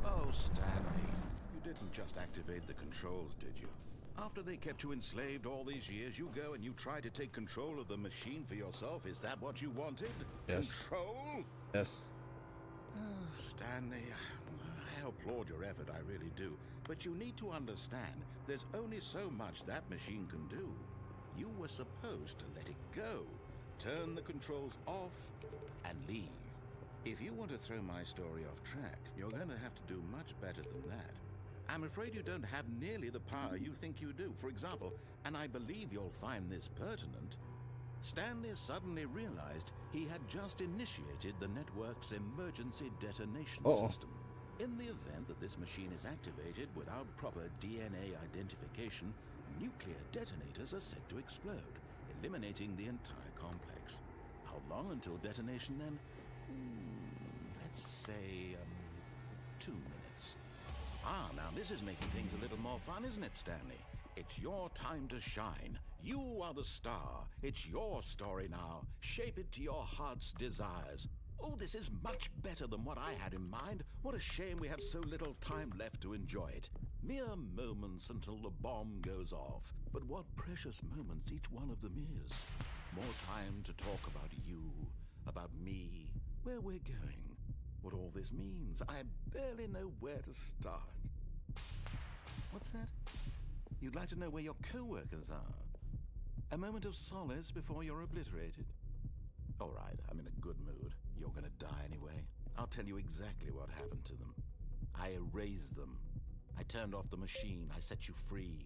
[SPEAKER 7] Oh, Stanley, you didn't just activate the controls, did you? After they kept you enslaved all these years, you go and you try to take control of the machine for yourself. Is that what you wanted?
[SPEAKER 4] Yes.
[SPEAKER 7] Control?
[SPEAKER 4] Yes.
[SPEAKER 7] Oh, Stanley, I applaud your effort, I really do. But you need to understand, there's only so much that machine can do. You were supposed to let it go, turn the controls off, and leave. If you want to throw my story off track, you're going to have to do much better than that. I'm afraid you don't have nearly the power you think you do. For example, and I believe you'll find this pertinent, Stanley suddenly realized he had just initiated the network's emergency detonation system. In the event that this machine is activated without proper DNA identification, nuclear detonators are said to explode, eliminating the entire complex. How long until detonation then? Let's say, 2 minutes. Ah, now this is making things a little more fun, isn't it, Stanley? It's your time to shine. You are the star. It's your story now. Shape it to your heart's desires. Oh, this is much better than what I had in mind. What a shame we have so little time left to enjoy it. Mere moments until the bomb goes off. But what precious moments each one of them is. More time to talk about you, about me, where we're going, what all this means. I barely know where to start. What's that? You'd like to know where your co-workers are? A moment of solace before you're obliterated? All right, I'm in a good mood. You're gonna die anyway. I'll tell you exactly what happened to them. I erased them. I turned off the machine. I set you free.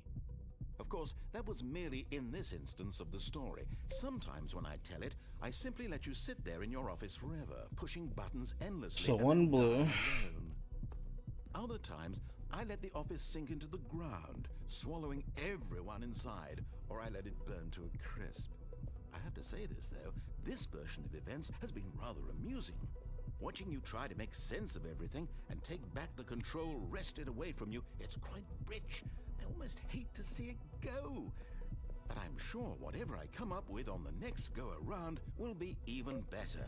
[SPEAKER 7] Of course, that was merely in this instance of the story. Sometimes when I tell it, I simply let you sit there in your office forever, pushing buttons endlessly.
[SPEAKER 4] So
[SPEAKER 7] and
[SPEAKER 4] one
[SPEAKER 7] then
[SPEAKER 4] blue.
[SPEAKER 7] die alone. Other times, I let the office sink into the ground, swallowing everyone inside, or I let it burn to a crisp. I have to say this, though, this version of events has been rather amusing. Watching you try to make sense of everything and take back the control wrested away from you, it's quite rich. I almost hate to see it go. But I'm sure whatever I come up with on the next go-around will be even better.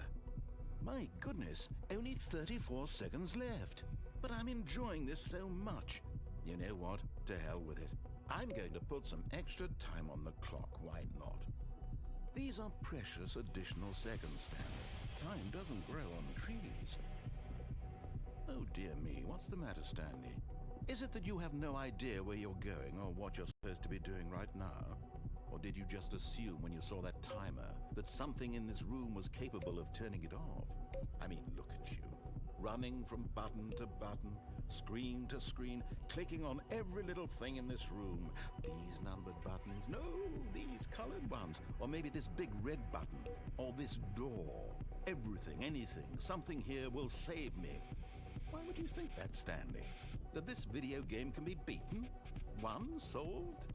[SPEAKER 7] My goodness, only 34 seconds left. But I'm enjoying this so much. You know what? To hell with it. I'm going to put some extra time on the clock, why not? These are precious additional seconds, Stanley. Time doesn't grow on trees. Oh dear me, what's the matter, Stanley? Is it that you have no idea where you're going or what you're supposed to be doing right now? Or did you just assume when you saw that timer that something in this room was capable of turning it off? I mean, look at you. Running from button to button, screen to screen, clicking on every little thing in this room. These numbered buttons, no, these colored ones, or maybe this big red button, or this door. Everything, anything, something here will save me. Why would you think that, Stanley? That this video game can be beaten? Won? Solved?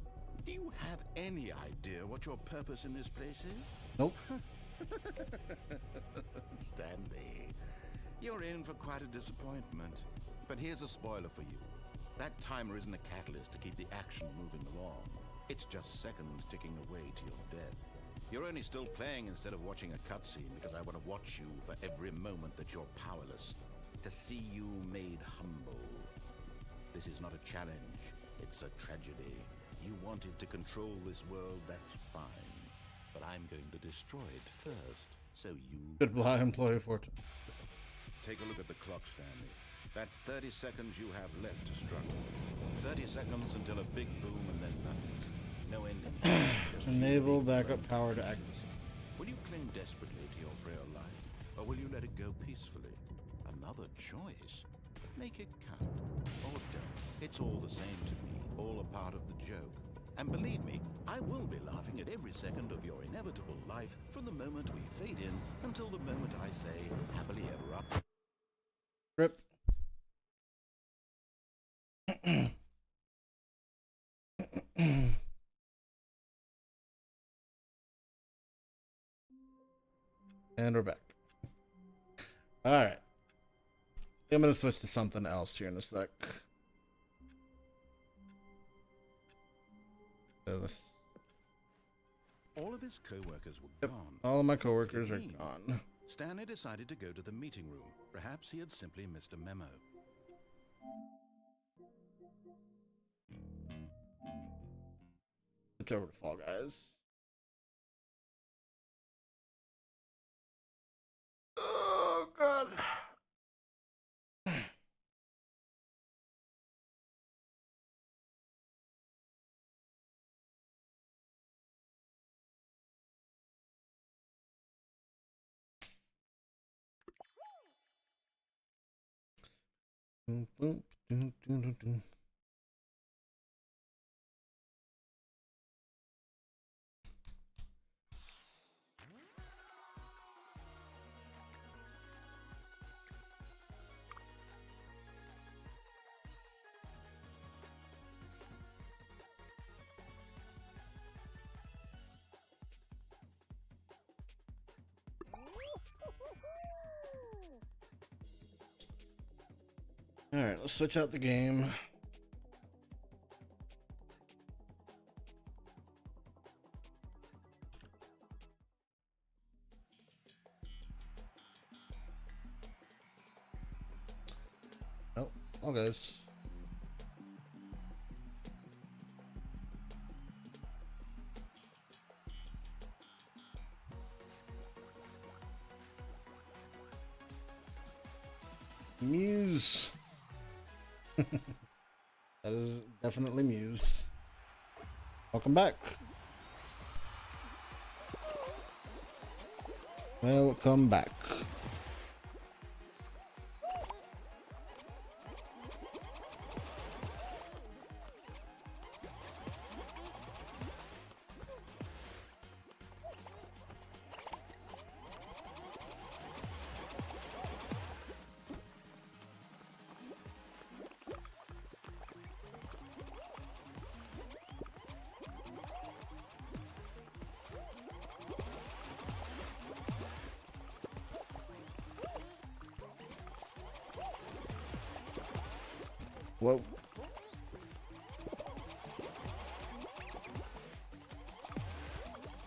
[SPEAKER 7] Do you have any idea what your purpose in this place is?
[SPEAKER 4] Nope.
[SPEAKER 7] Stanley, you're in for quite a disappointment. But here's a spoiler for you. That timer isn't a catalyst to keep the action moving along. It's just seconds ticking away to your death. You're only still playing instead of watching a cutscene because I want to watch you for every moment that you're powerless. To see you made humble. This is not a challenge. It's a tragedy. You wanted to control this world, that's fine. But I'm going to destroy it first, so you...
[SPEAKER 4] Goodbye, employee Fortune.
[SPEAKER 7] Take a look at the clock, Stanley. That's 30 seconds you have left to struggle. 30 seconds until a big boom and then nothing. No ending. Just
[SPEAKER 4] Enable
[SPEAKER 7] you
[SPEAKER 4] backup
[SPEAKER 7] alone.
[SPEAKER 4] power to activate.
[SPEAKER 7] Will you cling desperately to your frail life, or will you let it go peacefully? Another choice. Make it count. Or don't. It's all the same to me. All a part of the joke. And believe me, I will be laughing at every second of your inevitable life from the moment we fade in until the moment I say, happily ever after.
[SPEAKER 4] Rip. And we're back. Alright. I'm going to switch to something else here in a sec.
[SPEAKER 7] All of his co-workers were gone.
[SPEAKER 4] All of my coworkers are
[SPEAKER 7] Mean.
[SPEAKER 4] gone.
[SPEAKER 7] Stanley decided to go to the meeting room. Perhaps he had simply missed a memo.
[SPEAKER 4] Switch over to Fall Guys. Oh, God. Boom, boom, doo, doo, doo, doo. All right, let's switch out the game. All guys. Muse. That is definitely Muse. Welcome back. Welcome back. Whoa.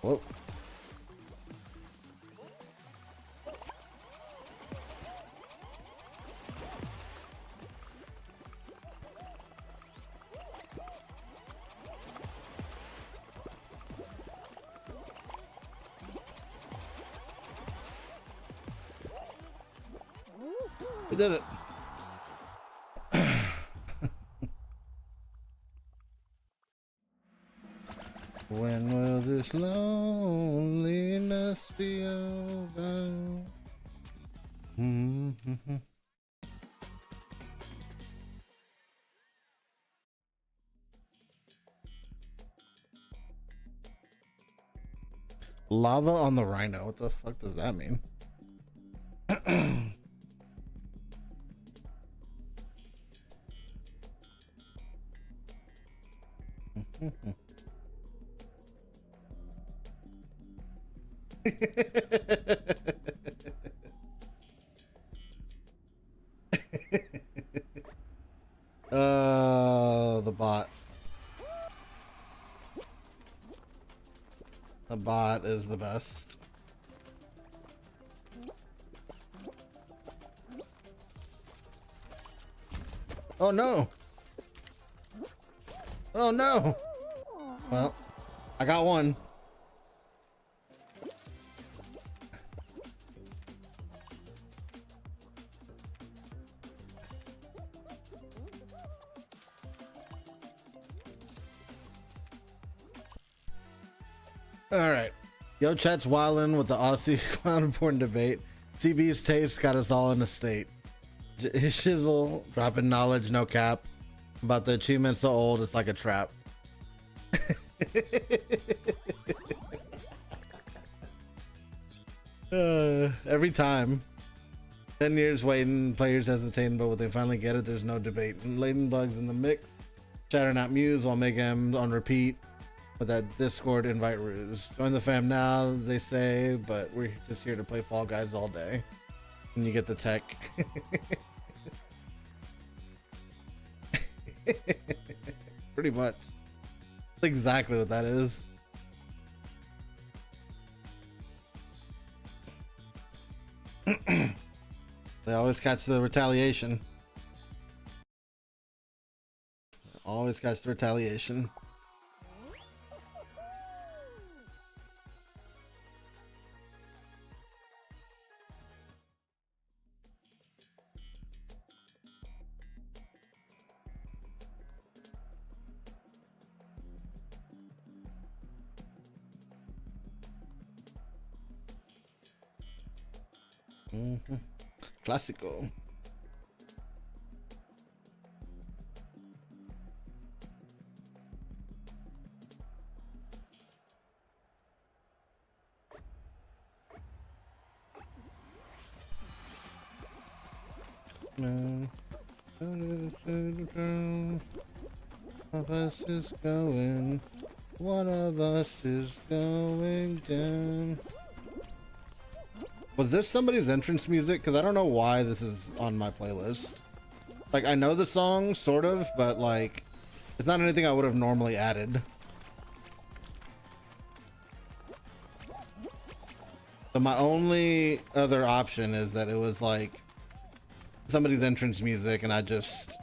[SPEAKER 4] Whoa. We did it. When will this loneliness be over? Lava on the rhino. What the fuck does that mean? The bot. The bot is the best. Oh no! Oh no! Well, I got one. All right. Yo, chat's wildin' with the Aussie clown porn debate. CB's taste got us all in a state. Shizzle dropping knowledge, no cap. About the achievement so old, it's like a trap. Every time. 10 years waiting, players hesitating, but when they finally get it, there's no debate. And laden bugs in the mix. Chatter not Muse while making them on repeat. With that Discord invite ruse. Join the fam now, they say, but we're just here to play Fall Guys all day. And you get the tech. Pretty much. That's exactly what that is. They always catch the retaliation. Always catch the retaliation. Clásico. One of us is going. One of us is going down. Was this somebody's entrance music? Because I don't know why this is on my playlist. Like, I know the song, sort of, but like, it's not anything I would have normally added. So my only other option is that it was like somebody's entrance music, and I just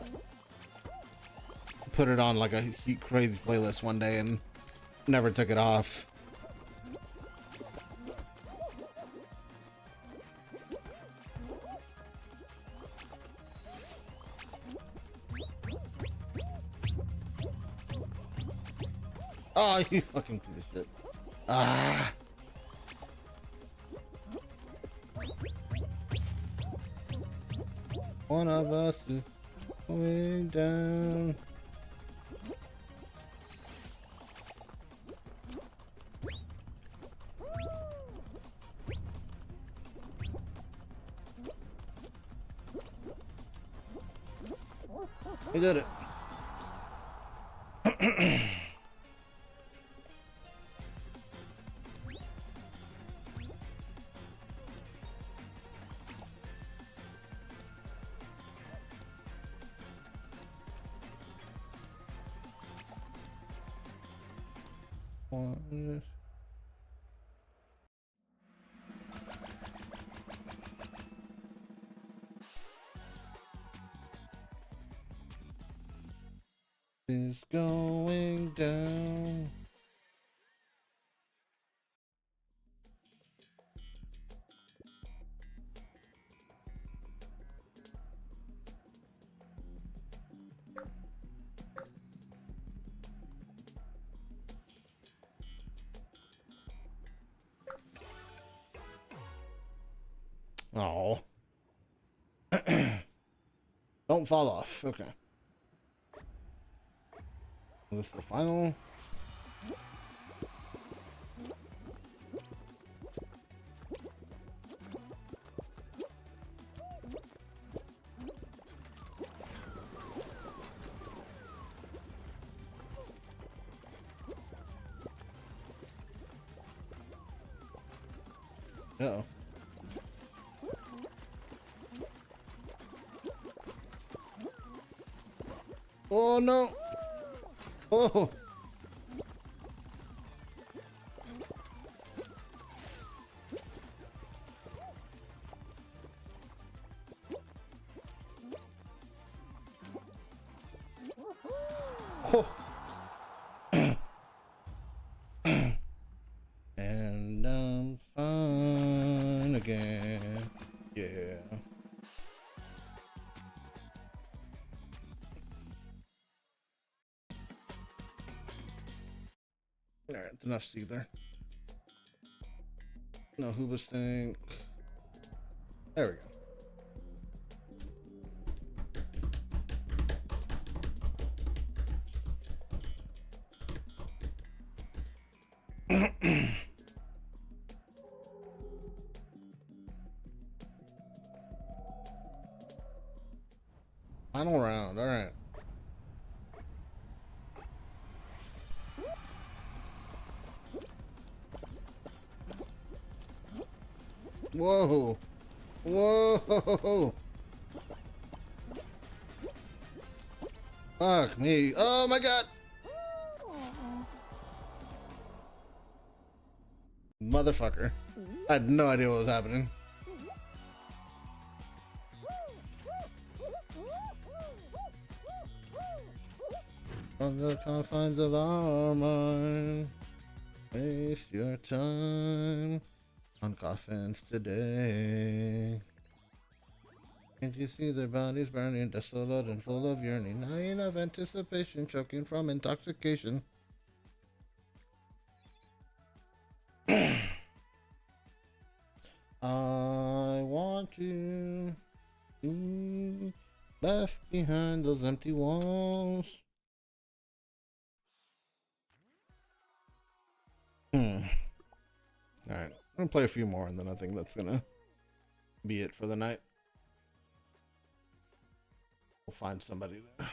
[SPEAKER 4] put it on like a crazy playlist one day and never took it off. Oh, you fucking piece of shit. Ah. One of us is going down. We did it. One. Is going down. Oh. Don't fall off. Okay. Is this the final? Uh-oh. Oh no! Oh! Oh! And I'm fine again. Yeah. Alright, enough Seether. No Hooba Stink. There we go. Final round, alright. Whoa! Whoa! Fuck me. Oh my god! Motherfucker. I had no idea what was happening. On the confines of our mind, waste your time on coffins today. Can't you see their bodies burning, desolate and full of yearning, dying of anticipation, choking from intoxication? I want you to left behind those empty walls. Alright, I'm gonna play a few more and then I think that's gonna be it for the night. We'll find somebody to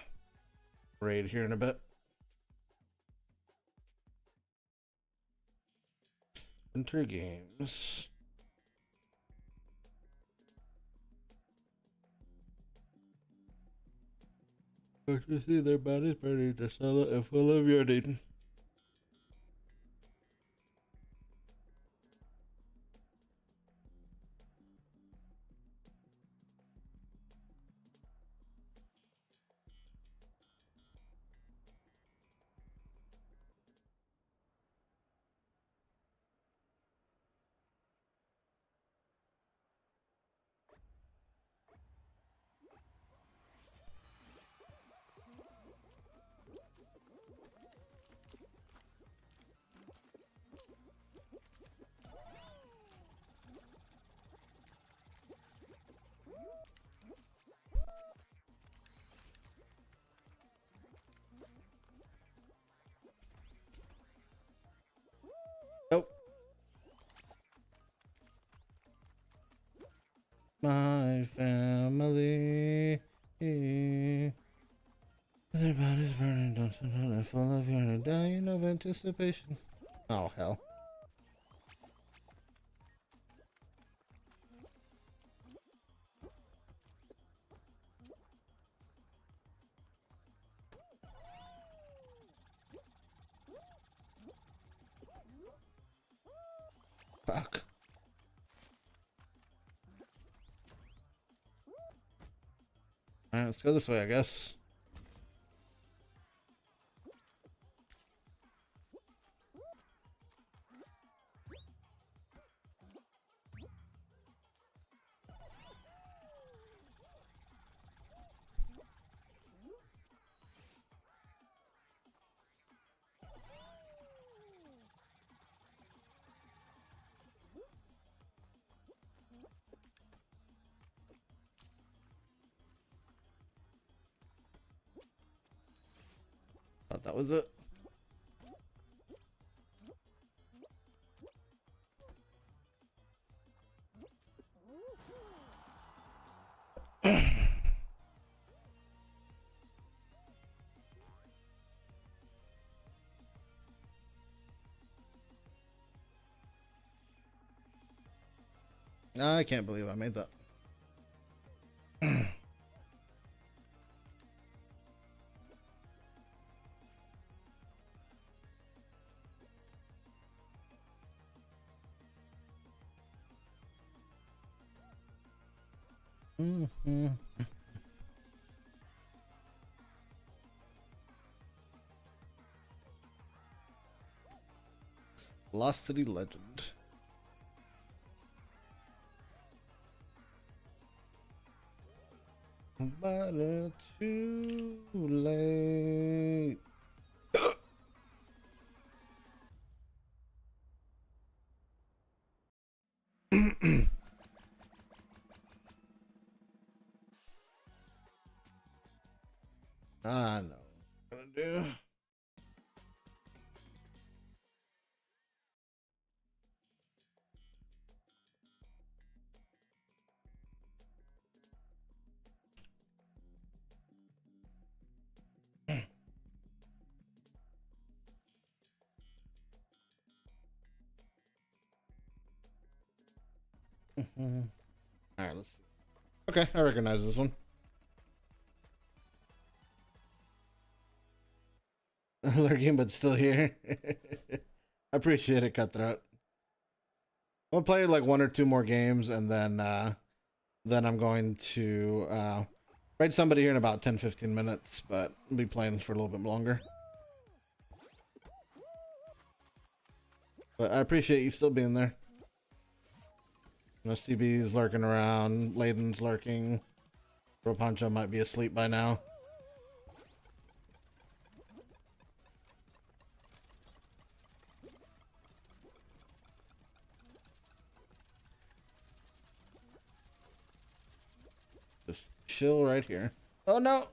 [SPEAKER 4] raid here in a bit. Winter games. Don't you see their bodies burning, desolate and full of yearning? Full of your dying of anticipation. Oh hell. Fuck. Alright, let's go this way, I guess. Thought that was it. I can't believe I made that. Lost City Legend. But it's too late. I know what I'm gonna do. All right, let's see. Okay, I recognize this one. Lurking, but still here. I appreciate it, Cutthroat. I'm gonna play like one or two more games, and then I'm going to raid somebody here in about 10-15 minutes, but I'll be playing for a little bit longer. But I appreciate you still being there. CB's lurking around, Layden's lurking. Bro Pancho might be asleep by now. Just chill right here. Oh no!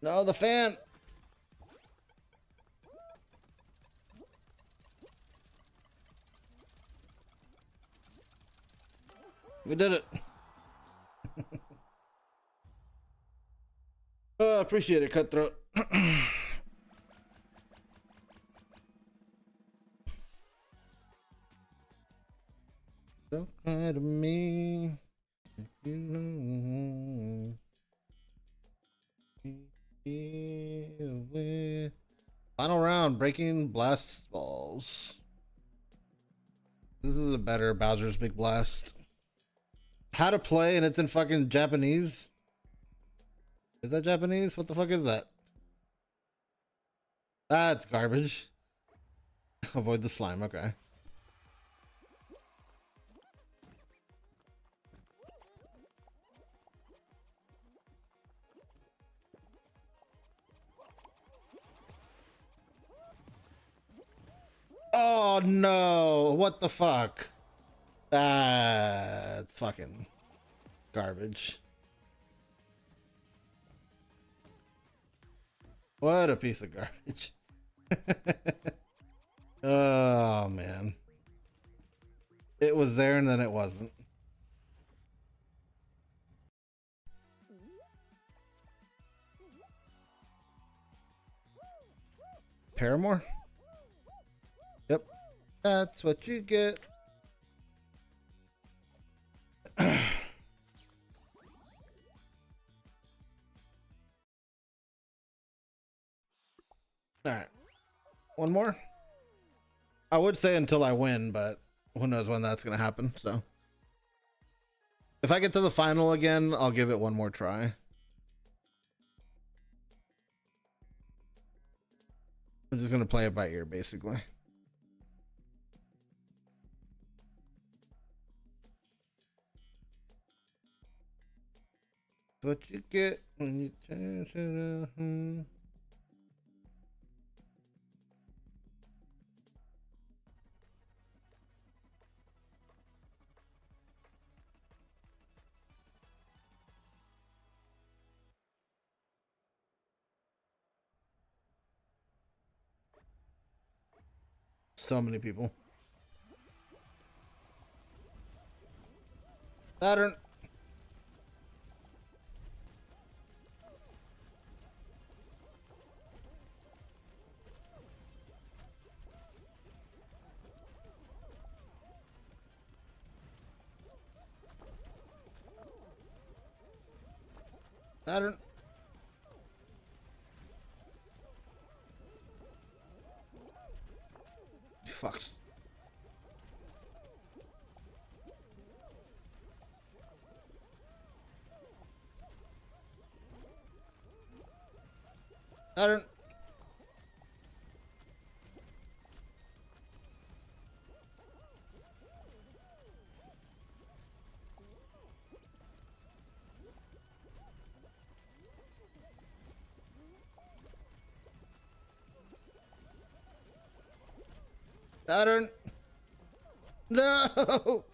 [SPEAKER 4] No, the fan! We did it. Oh, appreciate it, Cutthroat. Don't cry to me if you know. Final round, breaking blast balls. This is a better Bowser's Big Blast. How to play, and it's in fucking Japanese. Is that Japanese? What the fuck is that? That's garbage. Avoid the slime, okay. Oh no, what the fuck? That's fucking garbage. What a piece of garbage. Oh, man. It was there and then it wasn't. Paramore? Yep. That's what you get. Alright. One more? I would say until I win, but who knows when that's going to happen, so. If I get to the final again, I'll give it one more try. I'm just going to play it by ear, basically. What you get when you turn to the... So many people. Saturn. Saturn. Fucks. Saturn. Saturn. No.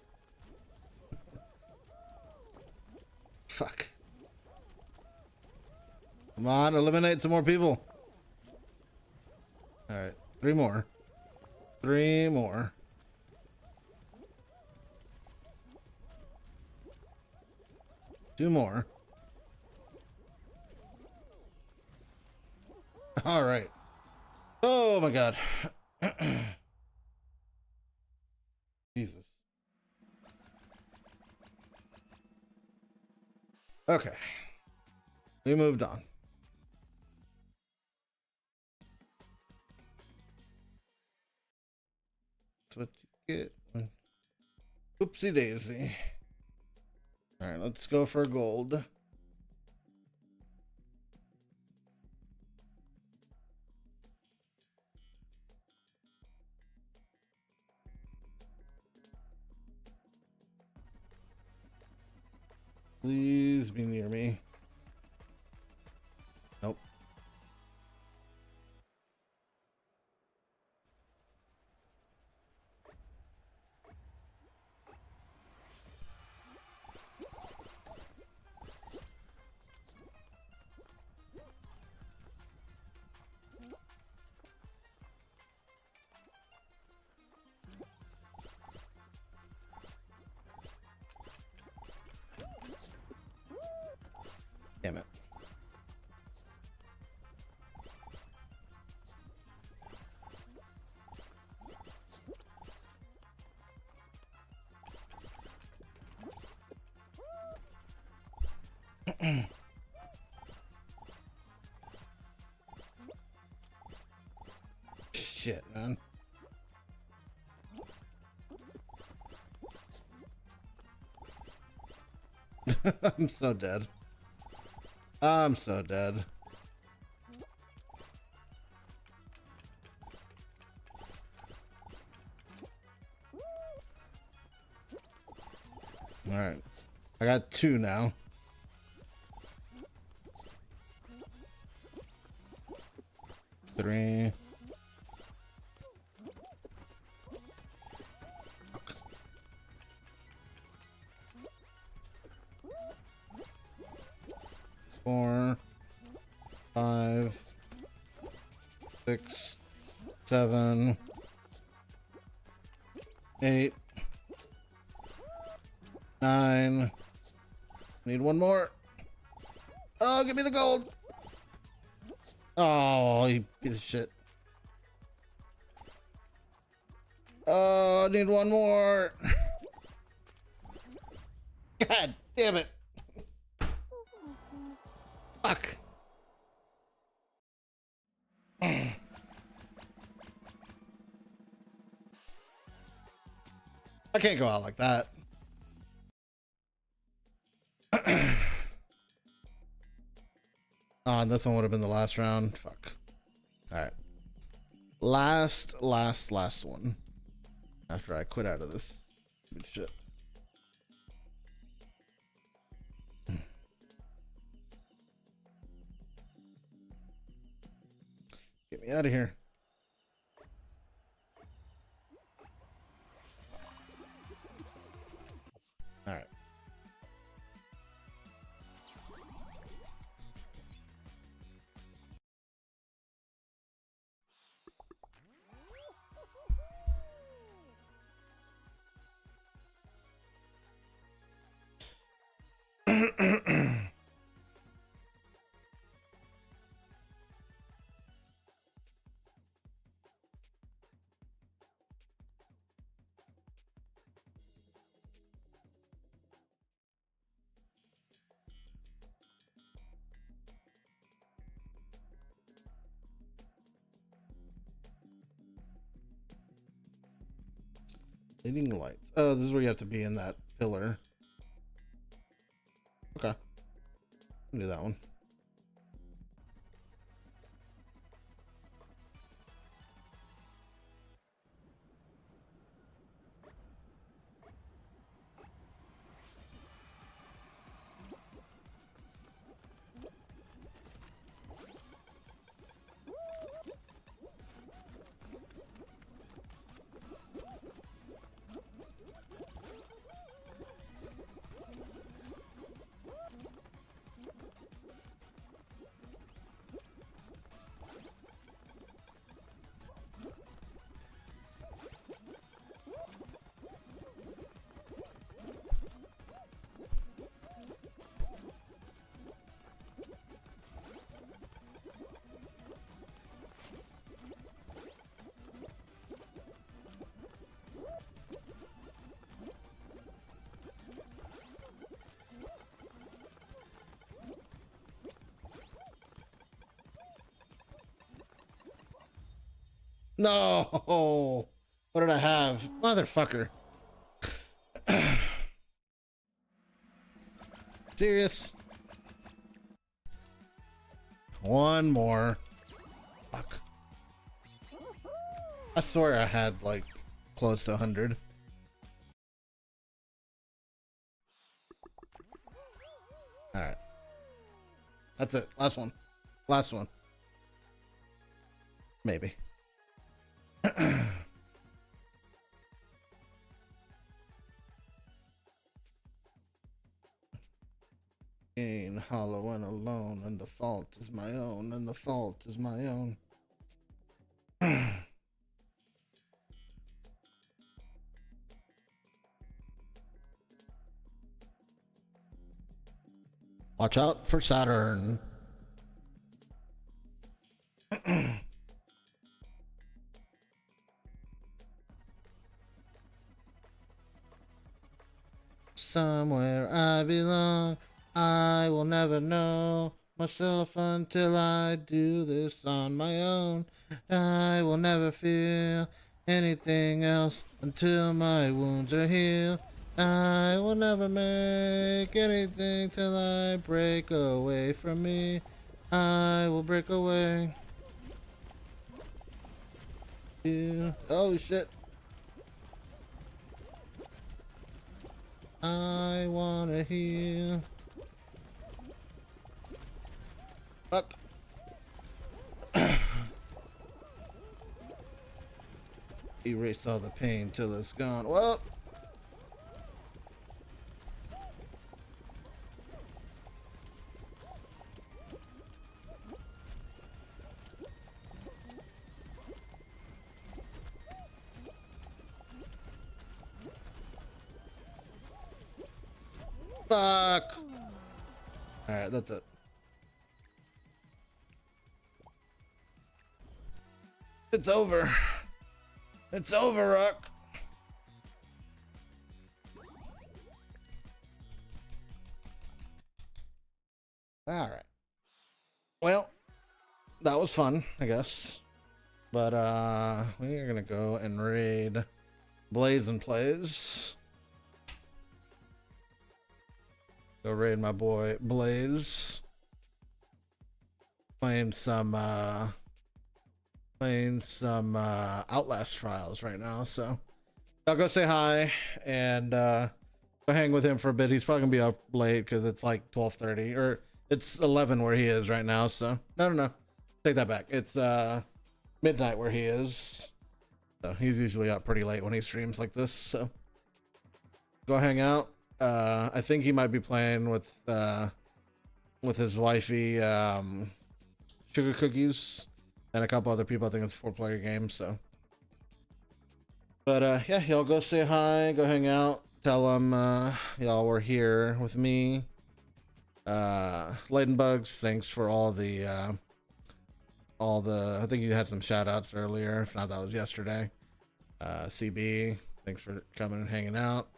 [SPEAKER 4] Fuck. Come on, eliminate some more people. All right, 3 more. 3 more. Two more. All right. Oh my God. Jesus. Okay. We moved on. That's what you get. Oopsie daisy. All right, let's go for gold. Please be near me. Nope. Damn it. Shit, man. I'm so dead. I'm so dead. All right. I got 2 now. Three. Four. 5. 6, 7, 8, 9. Need one more. Oh, give me the gold. Oh, you piece of shit. Oh, I need one more. God damn it. Fuck. I can't go out like that. Oh, and this one would have been the last round. Fuck. Alright. Last one. After I quit out of this stupid shit. Get me out of here. Alright. Leading lights. Oh, this is where you have to be in that pillar. Okay. I'll do that one. No! What did I have? Motherfucker. Serious? One more. Fuck. I swear I had like close to 100. Alright. That's it. Last one. Last one. Maybe. Ain't hollow and alone, and the fault is my own, and the fault is my own. Watch out for Saturn. Somewhere I belong, I will never know myself until I do this on my own. I will never feel anything else until my wounds are healed. I will never make anything till I break away from me. I will break away. Yeah. Oh shit. I wanna heal. Fuck. Erase all the pain till it's gone. Well. Fuck. All right, that's it. It's over. It's over, Rock. All right. Well, that was fun, I guess. But we are gonna go and raid Blaze and Plays. Go raid my boy Blaze. Playing some Outlast trials right now, so I'll go say hi and go hang with him for a bit. He's probably gonna be up late because it's like 12:30 or it's 11 where he is right now. So no, take that back. It's midnight where he is. So he's usually up pretty late when he streams like this. So go hang out. I think he might be playing with his wifey, Sugar Cookies, and a couple other people. I think it's a 4-player game. So, but yeah, y'all go say hi, go hang out, tell them y'all were here with me. Bugs, thanks for all the I think you had some shout outs earlier. If not, that was yesterday. CB, thanks for coming and hanging out.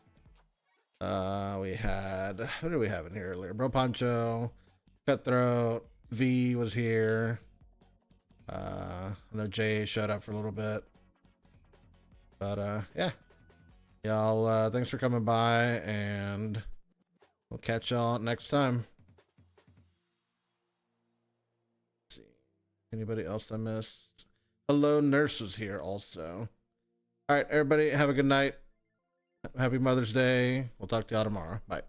[SPEAKER 4] We had, who did we have in here earlier? Bro Poncho, Cutthroat, V was here. I know Jay showed up for a little bit. But yeah. Y'all, thanks for coming by, and we'll catch y'all next time. Let's see. Anybody else I missed? Hello, Nurse was here also. All right, everybody, have a good night. Happy Mother's Day. We'll talk to y'all tomorrow. Bye.